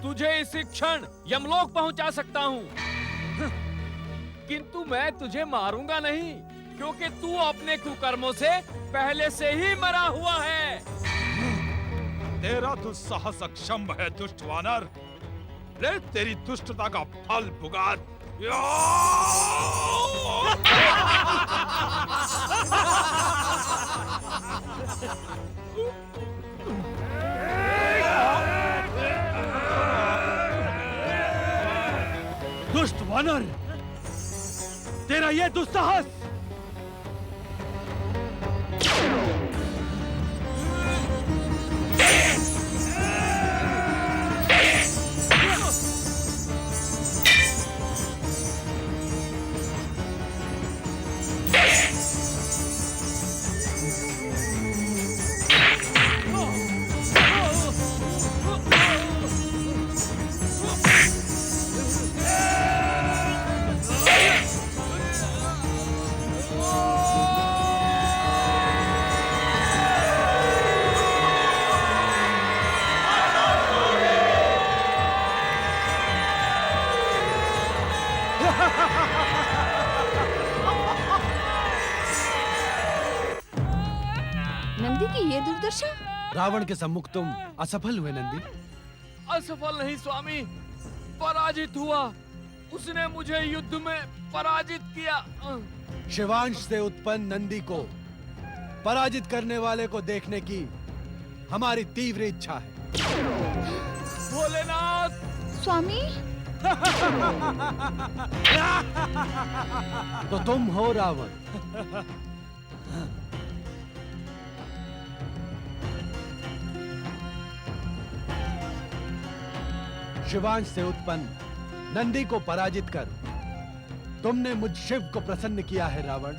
तुझे इसी क्षण यमलोक पहुंचा सकता हूं, किंतु मैं तुझे मारूंगा नहीं, क्योंकि तू अपने कुकर्मों से पहले से ही मरा हुआ है। तेरा दुस्साहस अक्षम है दुष्ट वानर। ले तेरी दुष्टता का फल भुगत। दुष्ट वानर, तेरा ये दुस्साहस! दुर्दशा? रावण के सम्मुख तुम असफल हुए नंदी। असफल नहीं स्वामी, पराजित हुआ। उसने मुझे युद्ध में पराजित किया। शिवांश से उत्पन्न नंदी को पराजित करने वाले को देखने की हमारी तीव्र इच्छा है। भोलेनाथ! स्वामी, तो तुम हो रावण। शिवांश से उत्पन्न नंदी को पराजित कर तुमने मुझ शिव को प्रसन्न किया है रावण।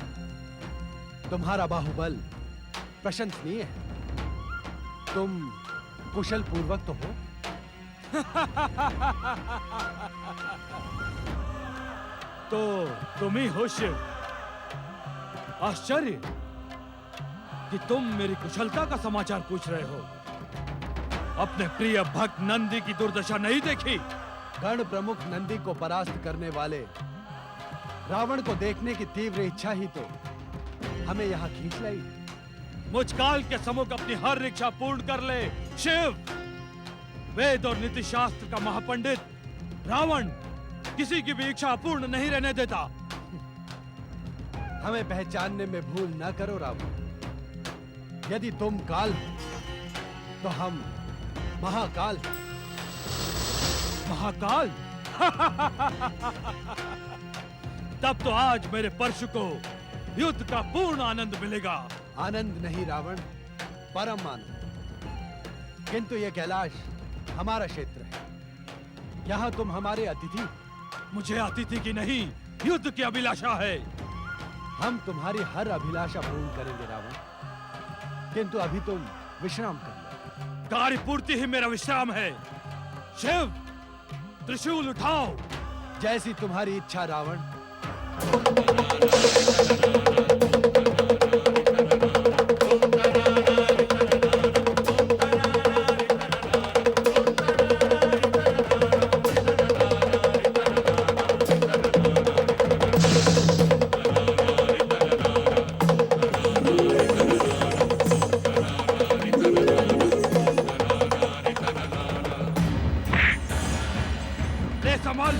तुम्हारा बाहुबल प्रशंसनीय है। तुम कुशल पूर्वक तो हो। तो तुम ही हो शिव। आश्चर्य कि तुम मेरी कुशलता का समाचार पूछ रहे हो। अपने प्रिय भक्त नंदी की दुर्दशा नहीं देखी? गण प्रमुख नंदी को परास्त करने वाले रावण को देखने की तीव्र इच्छा ही तो हमें यहाँ खींच लाई। मुझ काल के सम्मुख अपनी हर इच्छा पूर्ण कर ले शिव। वेद और नीति शास्त्र का महापंडित रावण किसी की भी इच्छा पूर्ण नहीं रहने देता। हमें पहचानने में भूल न करो रावण। यदि तुम काल हो तो हम महाकाल हैं। महाकाल? तब तो आज मेरे परशु को युद्ध का पूर्ण आनंद मिलेगा। आनंद नहीं रावण, परम आनंद। किंतु यह कैलाश हमारा क्षेत्र है। यहाँ तुम हमारे अतिथि। मुझे अतिथि की नहीं, युद्ध की अभिलाषा है। हम तुम्हारी हर अभिलाषा पूर्ण करेंगे रावण, किंतु अभी तुम विश्राम कर लो। कार्य पूर्ति ही मेरा विश्राम है। शिव, त्रिशूल उठाओ। जैसी तुम्हारी इच्छा रावण। ले संभल।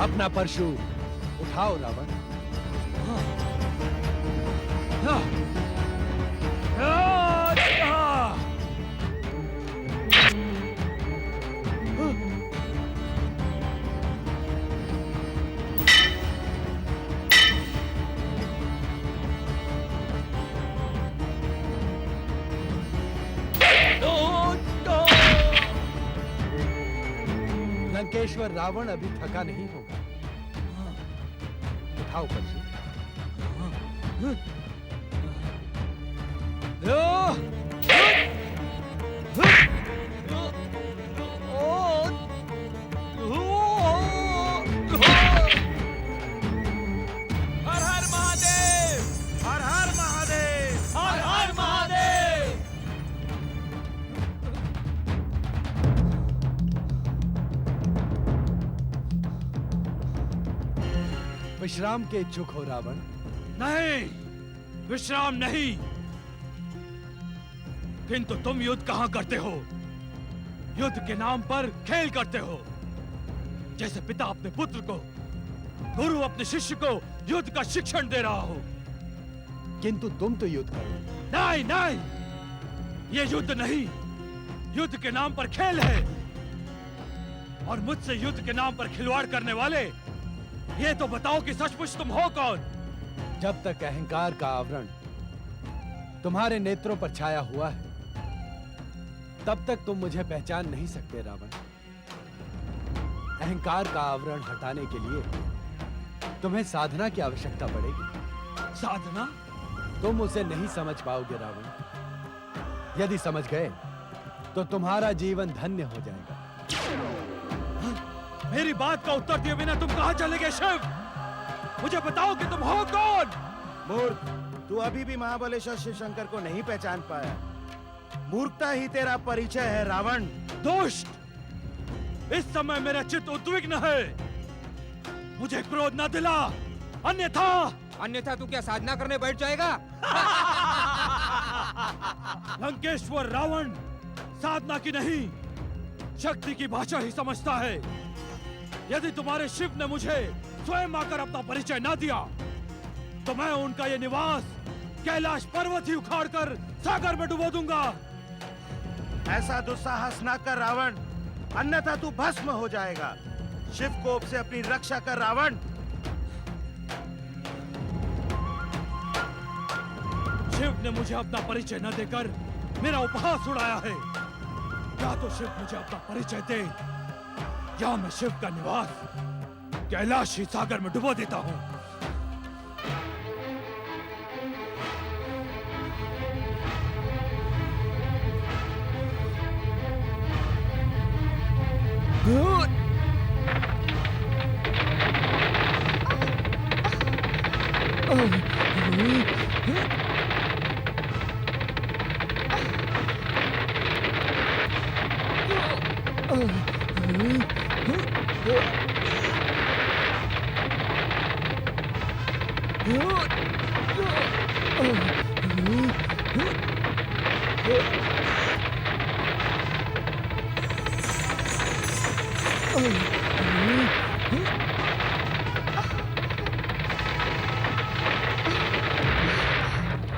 अपना परशु उठाओ रावण। लंकेश्वर रावण अभी थका नहीं होगा। उठाओ परशु। हर हर महादेव! हर हर महादेव! हर हर महादेव! विश्राम के इच्छुक हो रावण? नहीं, विश्राम नहीं। किंतु तुम युद्ध कहां करते हो? युद्ध के नाम पर खेल करते हो। जैसे पिता अपने पुत्र को, गुरु अपने शिष्य को युद्ध का शिक्षण दे रहा हो। किंतु तुम तो युद्ध करो। नहीं नहीं, ये युद्ध नहीं, युद्ध के नाम पर खेल है। और मुझसे युद्ध के नाम पर खिलवाड़ करने वाले, ये तो बताओ कि सचमुच तुम हो कौन? जब तक अहंकार का आवरण तुम्हारे नेत्रों पर छाया हुआ है, तब तक तुम मुझे पहचान नहीं सकते रावण। अहंकार का आवरण हटाने के लिए तुम्हें साधना की आवश्यकता पड़ेगी। साधना? तुम उसे नहीं समझ पाओगे रावण। यदि समझ गए तो तुम्हारा जीवन धन्य हो जाएगा। मेरी बात का उत्तर दिए बिना तुम कहां चले गए शिव? मुझे बताओ कि तुम हो कौन? मूर्ख, तू अभी भी महाबलेश्वर शिव शंकर को नहीं पहचान पाया। मूर्खता ही तेरा परिचय है रावण। दुष्ट! इस समय मेरा चित्त उद्विग्न है। मुझे क्रोध न दिला, अन्यथा तू क्या साधना करने बैठ जाएगा? लंकेश्वर रावण साधना की नहीं, शक्ति की भाषा ही समझता है। यदि तुम्हारे शिव ने मुझे स्वयं आकर अपना परिचय न दिया, तो मैं उनका ये निवास कैलाश पर्वत ही उखाड़कर सागर में डुबो दूंगा। ऐसा दुस्साहस न कर रावण, अन्यथा तू भस्म हो जाएगा। शिव कोप से अपनी रक्षा कर रावण। शिव ने मुझे अपना परिचय न देकर मेरा उपहास उड़ाया है। या तो शिव मुझे अपना परिचय दे, या मैं शिव का निवास कैलाश ही सागर में डुबो देता हूं।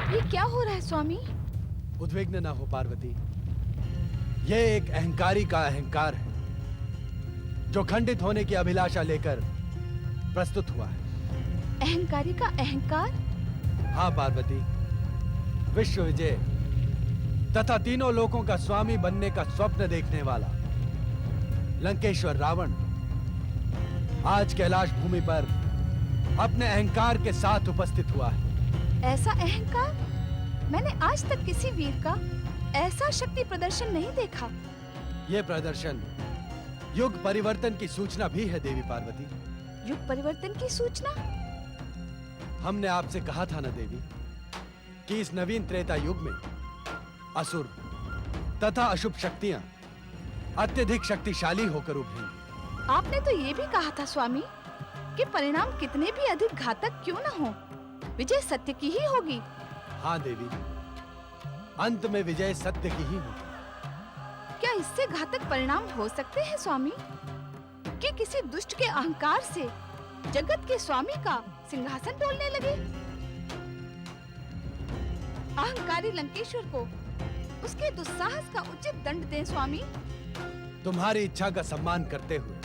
ये क्या हो रहा है स्वामी? उद्विग्न ना हो पार्वती। यह एक अहंकारी का अहंकार है, जो खंडित होने की अभिलाषा लेकर प्रस्तुत हुआ है। अहंकारी का अहंकार? हाँ पार्वती, विश्व विजय तथा तीनों लोकों का स्वामी बनने का स्वप्न देखने वाला लंकेश्वर रावण आज कैलाश भूमि पर अपने अहंकार के साथ उपस्थित हुआ है। ऐसा अहंकार? मैंने आज तक किसी वीर का ऐसा शक्ति प्रदर्शन नहीं देखा। यह प्रदर्शन युग परिवर्तन की सूचना भी है देवी पार्वती। युग परिवर्तन की सूचना? हमने आपसे कहा था ना देवी कि इस नवीन त्रेता युग में असुर तथा अशुभ शक्तियां अत्यधिक शक्तिशाली होकर उभरेंगी। आपने तो ये भी कहा था स्वामी कि परिणाम कितने भी अधिक घातक क्यों न हो, विजय सत्य की ही होगी। हाँ देवी, अंत में विजय सत्य की ही होगी। क्या इससे घातक परिणाम हो सकते हैं स्वामी कि किसी दुष्ट के अहंकार से जगत के स्वामी का सिंहासन डोलने लगे? अहंकारी लंकेश्वर को उसके दुस्साहस का उचित दंड दें स्वामी। तुम्हारी इच्छा का सम्मान करते हुए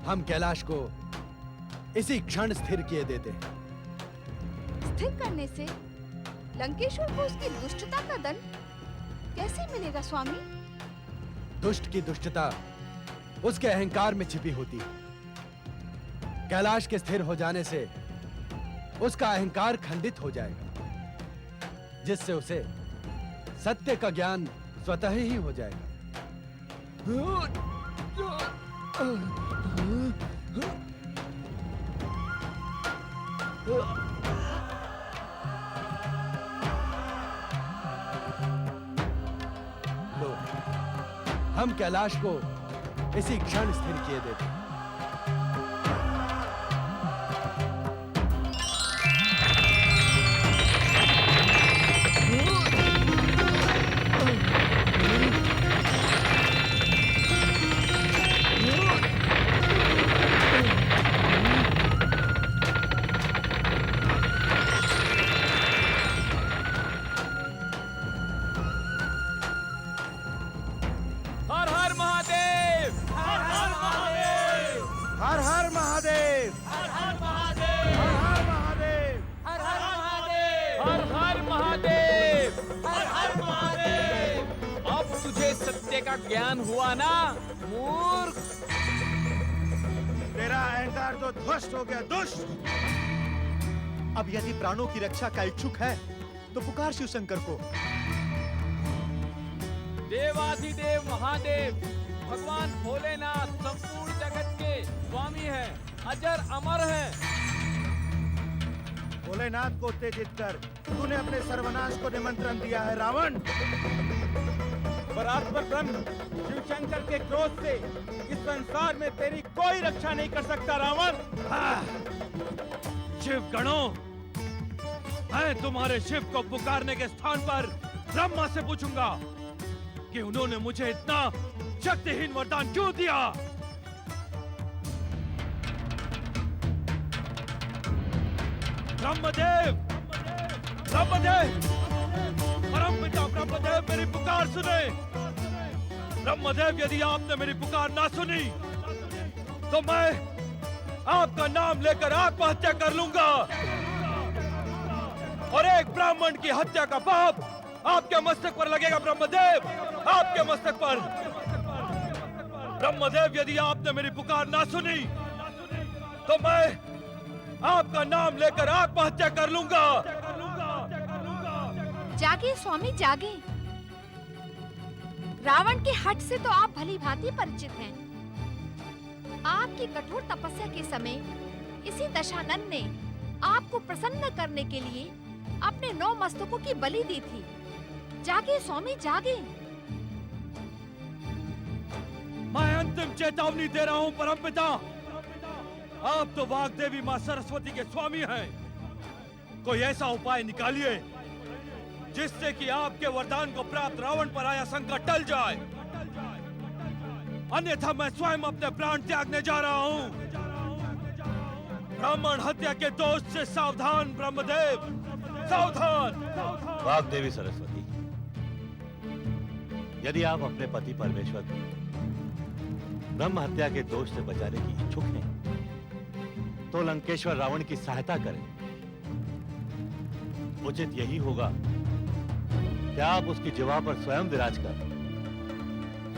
हम कैलाश को इसी क्षण स्थिर किए देते हैं। स्थिर करने से लंकेश्वर को उसकी दुष्टता का दंड कैसे मिलेगा स्वामी? दुष्ट की दुष्टता उसके अहंकार में छिपी होती है। कैलाश के स्थिर हो जाने से उसका अहंकार खंडित हो जाएगा, जिससे उसे सत्य का ज्ञान स्वतः ही हो जाएगा। लो, हम कैलाश को इसी क्षण स्थिर किए देते हैं। हर हर महादेव! हर हर का ज्ञान हुआ ना मूर्ख। तेरा अहंकार तो ध्वस्त हो गया दुष्ट। अब यदि प्राणों की रक्षा का इच्छुक है तो पुकार शिव शंकर को। देवाधिदेव महादेव भगवान भोलेनाथ संपूर्ण जगत के स्वामी हैं, अजर अमर हैं। भोलेनाथ को उत्तेजित कर तूने अपने सर्वनाश को निमंत्रण दिया है रावण। परात्पर ब्रह्म शिव शंकर के क्रोध से इस संसार में तेरी कोई रक्षा नहीं कर सकता रावण। शिव गणों, मैं तुम्हारे शिव को पुकारने के स्थान पर ब्रह्मा से पूछूंगा कि उन्होंने मुझे इतना शक्तिहीन वरदान क्यों दिया। ब्रह्मदेव, ब्रह्मदेव, परमपिता ब्रह्मदेव, मेरी पुकार सुने। ब्रह्मदेव, यदि आपने मेरी पुकार ना सुनी तो मैं आपका नाम लेकर आत्महत्या कर लूंगा और एक ब्राह्मण की हत्या का पाप आपके मस्तक पर लगेगा। ब्रह्मदेव, आपके मस्तक पर। ब्रह्मदेव, यदि आपने मेरी पुकार ना सुनी तो मैं आपका नाम लेकर आत्महत्या कर लूंगा। जागे स्वामी जागे। रावण के हठ से तो आप भली भांति परिचित हैं। आपकी कठोर तपस्या के समय इसी दशानन ने आपको प्रसन्न करने के लिए अपने 9 मस्तकों की बलि दी थी। जागे स्वामी जागे। मैं अंतिम चेतावनी दे रहा हूं परमपिता। आप तो वाग्देवी मां सरस्वती के स्वामी हैं। कोई ऐसा उपाय निकालिए जिससे कि आपके वरदान को प्राप्त रावण पर आया संकट टल जाए, अन्यथा मैं स्वयं अपने प्राण त्यागने जा रहा हूं। ब्राह्मण हत्या के दोष से सावधान ब्रह्मदेव, सावधान। वाग्देवी सरस्वती, यदि आप अपने पति परमेश्वर को ब्रह्म हत्या के दोष से बचाने की इच्छुक हैं, तो लंकेश्वर रावण की सहायता करें। उचित यही होगा कि आप उसकी जिह्वा पर स्वयं विराज कर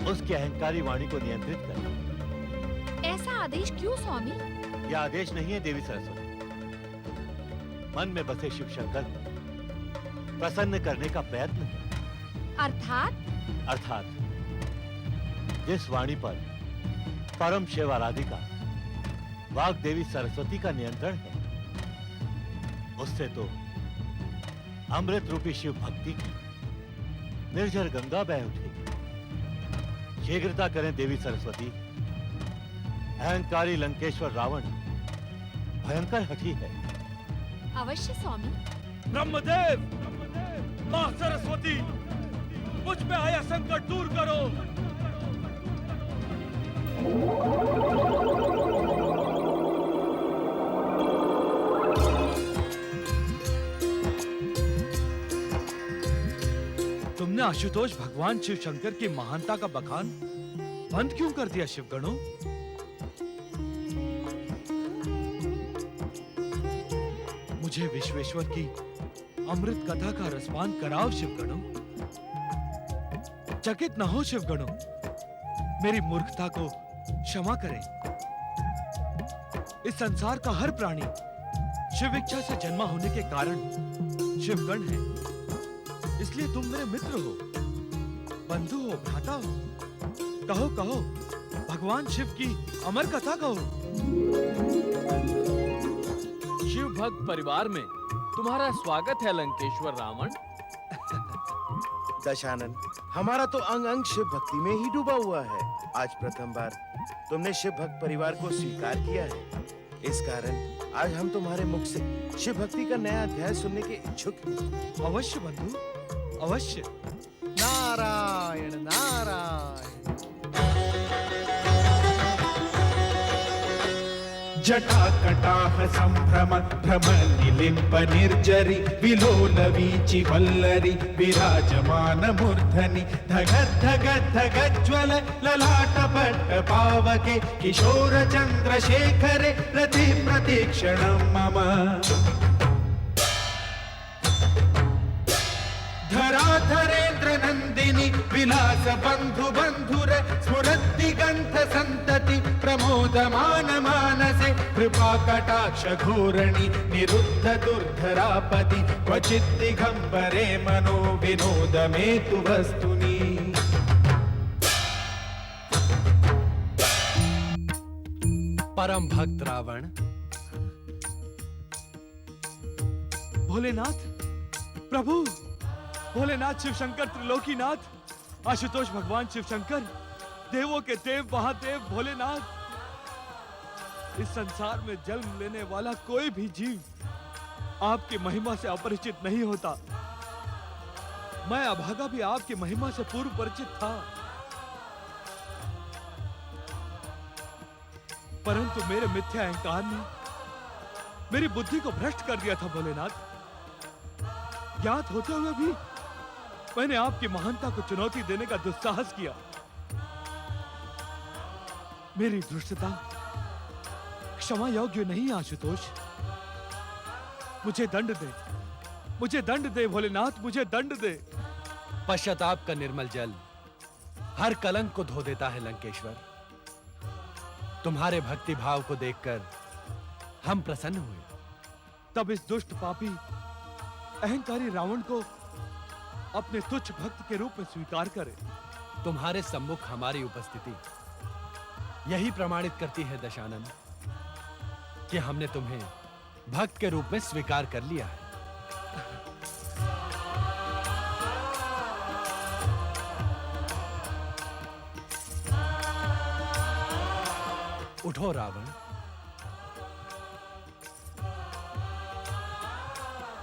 उसकी अहंकारी वाणी को नियंत्रित करें। ऐसा आदेश क्यों स्वामी? यह आदेश नहीं है देवी सरस्वती, मन में बसे शिव शंकर को प्रसन्न करने का प्रयत्न है। अर्थात जिस वाणी पर परम शिव आराधिका वाग्देवी सरस्वती का नियंत्रण है, उससे तो अमृत रूपी शिव भक्ति की निर्जर गंगा बह उठेगी। शीघ्रता करें देवी सरस्वती। अहंकारी लंकेश्वर रावण भयंकर हठी है। अवश्य स्वामी। ब्रह्मदेव, मां सरस्वती, मुझ पे आया संकट दूर करो। तुमने आशुतोष भगवान शिव शंकर की महानता का बखान बंद क्यों कर दिया शिवगणों? मुझे विश्वेश्वर की अमृत कथा का रसपान कराओ शिवगणों। चकित न हो शिवगणों, मेरी मूर्खता को क्षमा करें। इस संसार का हर प्राणी शिव इच्छा से जन्मा होने के कारण शिवगण है। इसलिए तुम मेरे मित्र हो, बंधु हो, भ्राता हो। कहो कहो, भगवान शिव की अमर कथा कहो। शिव भक्त परिवार में तुम्हारा स्वागत है लंकेश्वर रावण। दशानन, हमारा तो अंग अंग शिव भक्ति में ही डूबा हुआ है। आज प्रथम बार तुमने शिव भक्त परिवार को स्वीकार किया है। इस कारण आज हम तुम्हारे मुख से शिव भक्ति का नया अध्याय सुनने के इच्छुक हैं। अवश्य बंधु, अवश्य। नारायण नारायण। जटा कटाह संभ्रम भ्रम निलिम्ब निर्जरी विलोल वीचि वल्लरी विराजमान मूर्धनि धगद् धगद् धगज्ज्वल ललाट पट्ट पावके किशोर चंद्रशेखरे रति प्रतीक्षणं मम। धराधरेन्द्र नंदिनी विलास बंधु बंधुर स्फुरद्दिगंध संतति प्रमोदमान मानसे कृपा कटाक्ष घोरणी निरुद्ध दुर्धरापति क्वचित् दिगंबरे मनो विनोद मेतु वस्तुनि। परम भक्त रावण, भोलेनाथ प्रभु, भोलेनाथ शिव शंकर त्रिलोकीनाथ, आशुतोष भगवान शिव शंकर, देवों के देव महादेव भोलेनाथ, इस संसार में जन्म लेने वाला कोई भी जीव आपकी महिमा से अपरिचित नहीं होता। मैं अभागा भी आपकी महिमा से पूर्व परिचित था, परंतु मेरे मिथ्या अहंकार ने मेरी बुद्धि को भ्रष्ट कर दिया था भोलेनाथ। ज्ञात होते हुए भी मैंने आपकी महानता को चुनौती देने का दुस्साहस किया। मेरी दुष्टता क्षमा योग्य नहीं आशुतोष। मुझे दंड दे, मुझे दंड दे भोलेनाथ, मुझे दंड दे। पश्चाताप का निर्मल जल हर कलंक को धो देता है लंकेश्वर। तुम्हारे भक्ति भाव को देखकर हम प्रसन्न हुए। तब इस दुष्ट पापी अहंकारी रावण को अपने तुच्छ भक्त के रूप में स्वीकार करे। तुम्हारे सम्मुख हमारी उपस्थिति यही प्रमाणित करती है दशानन कि हमने तुम्हें भक्त के रूप में स्वीकार कर लिया है। उठो रावण,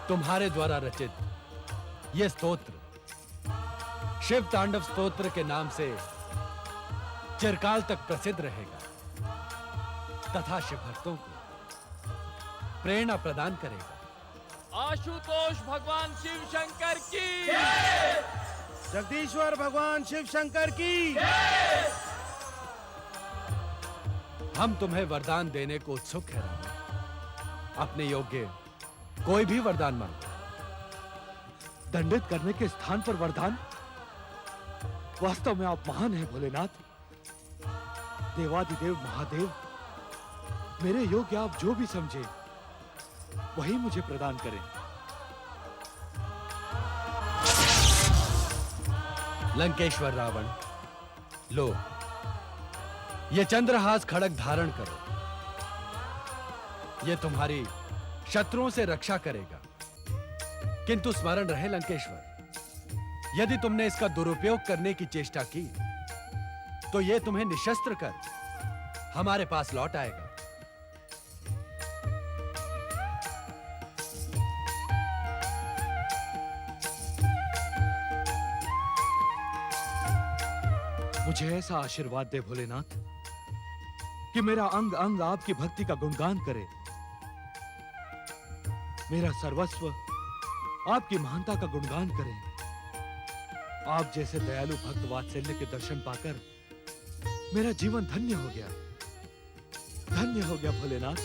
तुम्हारे द्वारा रचित यह स्तोत्र शिव तांडव स्तोत्र के नाम से चिरकाल तक प्रसिद्ध रहेगा तथा शिव भक्तों को प्रेरणा प्रदान करेगा। आशुतोष भगवान शिव शंकर की, जगदीश्वर भगवान शिव शंकर की। हम तुम्हें वरदान देने को उत्सुक है रावण। अपने योग्य कोई भी वरदान मांगो। दंडित करने के स्थान पर वरदान? वास्तव में आप महान हैं भोलेनाथ, देवादिदेव महादेव। मेरे योग्य आप जो भी समझे वही मुझे प्रदान करें। लंकेश्वर रावण, लो ये चंद्रहास खड़ग धारण करो। ये तुम्हारी शत्रुओं से रक्षा करेगा। किंतु स्मरण रहे लंकेश्वर, यदि तुमने इसका दुरुपयोग करने की चेष्टा की तो यह तुम्हें निशस्त्र कर हमारे पास लौट आएगा। मुझे ऐसा आशीर्वाद दे भोलेनाथ कि मेरा अंग अंग आपकी भक्ति का गुणगान करे। मेरा सर्वस्व आपकी महानता का गुणगान करे। आप जैसे दयालु भक्त वात्सल्य के दर्शन पाकर मेरा जीवन धन्य हो गया, धन्य हो गया भोलेनाथ।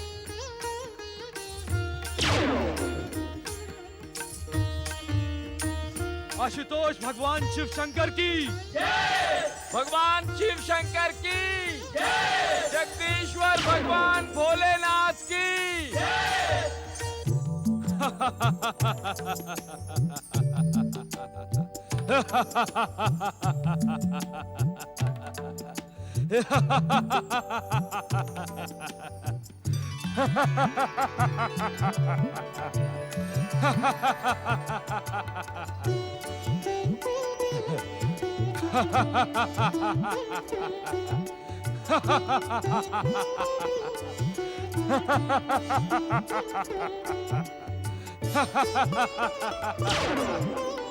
आशुतोष भगवान शिव शंकर की, भगवान शिव शंकर की, जगदीश्वर भगवान भोलेनाथ की।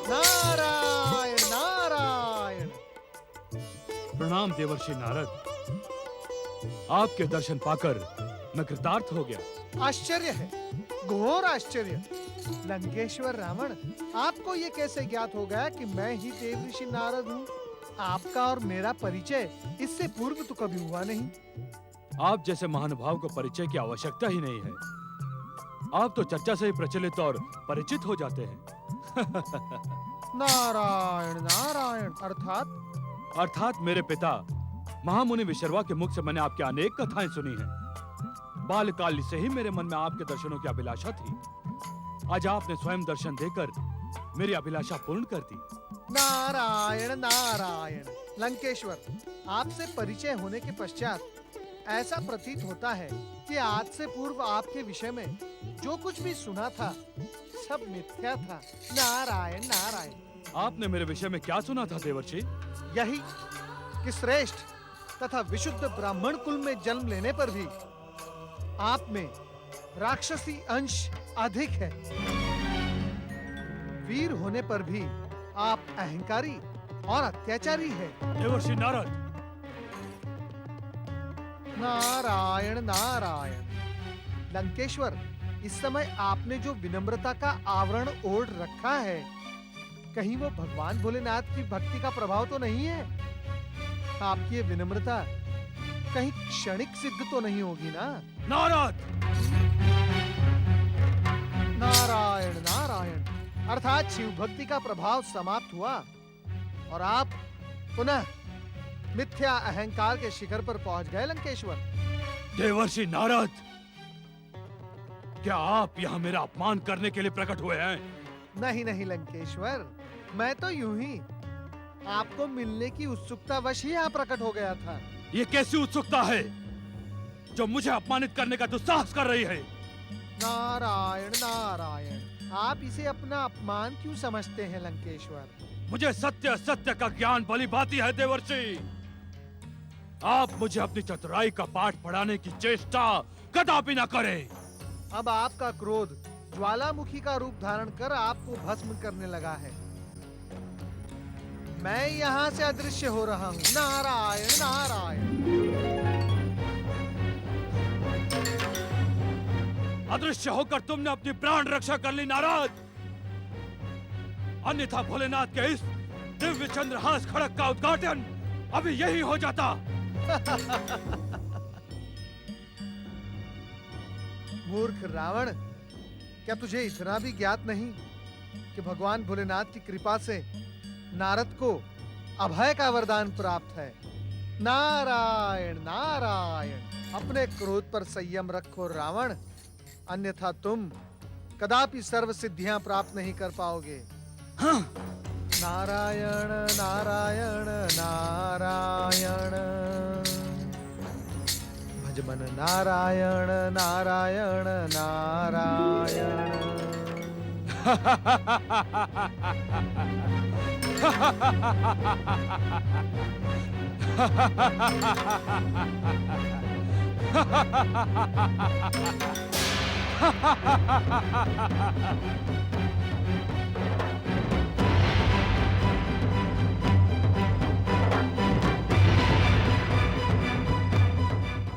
नारायण नारायण। प्रणाम देवर्षि नारद, आपके दर्शन पाकर मैं कृतार्थ हो गया। आश्चर्य है, घोर आश्चर्य। लंकेश्वर रावण, आपको ये कैसे ज्ञात हो गया कि मैं ही देवर्षि नारद हूँ? आपका और मेरा परिचय इससे पूर्व तो कभी हुआ नहीं। आप जैसे महानुभाव को परिचय की आवश्यकता ही नहीं है। आप तो चर्चा से ही प्रचलित और परिचित हो जाते हैं। नारायण नारायण अर्थात मेरे पिता महामुनि विशर्वा के मुख से मैंने आपकी अनेक कथाएं सुनी हैं। बाल्यकाल से ही मेरे मन में आपके दर्शनों की अभिलाषा थी। आज आपने स्वयं दर्शन देकर मेरी अभिलाषा पूर्ण कर दी। नारायण नारायण। लंकेश्वर, आपसे परिचय होने के पश्चात ऐसा प्रतीत होता है कि आज से पूर्व आपके विषय में जो कुछ भी सुना था सब मिथ्या था। नारायण नारायण। आपने मेरे विषय में क्या सुना था देवर्षि? यही कि श्रेष्ठ तथा विशुद्ध ब्राह्मण कुल में जन्म लेने पर भी आप में राक्षसी अंश अधिक है। वीर होने पर भी आप अहंकारी और अत्याचारी है। देवर्षि नारद। नारायण नारायण। लंकेश्वर, इस समय आपने जो विनम्रता का आवरण ओढ़ रखा है, कहीं वो भगवान भोलेनाथ की भक्ति का प्रभाव तो नहीं है? आपकी ये विनम्रता कहीं क्षणिक सिद्ध तो नहीं होगी ना? नारद! नारायण नारायण। अर्थात शिव भक्ति का प्रभाव समाप्त हुआ और आप पुनः मिथ्या अहंकार के शिखर पर पहुंच गए। लंकेश्वर। देवर्षि नारद, क्या आप यहाँ मेरा अपमान करने के लिए प्रकट हुए हैं? नहीं नहीं लंकेश्वर, मैं तो यूं ही आपको मिलने की उत्सुकता वश ही यहाँ प्रकट हो गया था। ये कैसी उत्सुकता है जो मुझे अपमानित करने का दुस्साहस कर रही है? नारायण नारायण। आप इसे अपना अपमान क्यों समझते हैं लंकेश्वर? मुझे सत्य सत्य का ज्ञान भली भांति है देवर्षि। आप मुझे अपनी चतुराई का पाठ पढ़ाने की चेष्टा कदापि न करें। अब आपका क्रोध ज्वालामुखी का रूप धारण कर आपको भस्म करने लगा है। मैं यहाँ से अदृश्य हो रहा हूँ। नारायण नारायण। अदृश्य होकर तुमने अपनी प्राण रक्षा कर ली नारद। अन्यथा भोलेनाथ के इस दिव्य चंद्रहास खड़क का उद्घाटन अभी यही हो जाता। मूर्ख रावण, क्या तुझे इतना भी ज्ञात नहीं कि भगवान भोलेनाथ की कृपा से नारद को अभय का वरदान प्राप्त है? नारायण नारायण। अपने क्रोध पर संयम रखो रावण, अन्यथा तुम कदापि सर्व सिद्धियां प्राप्त नहीं कर पाओगे। हाँ। नारायण नारायण नारायण। भजमन नारायण नारायण नारायण।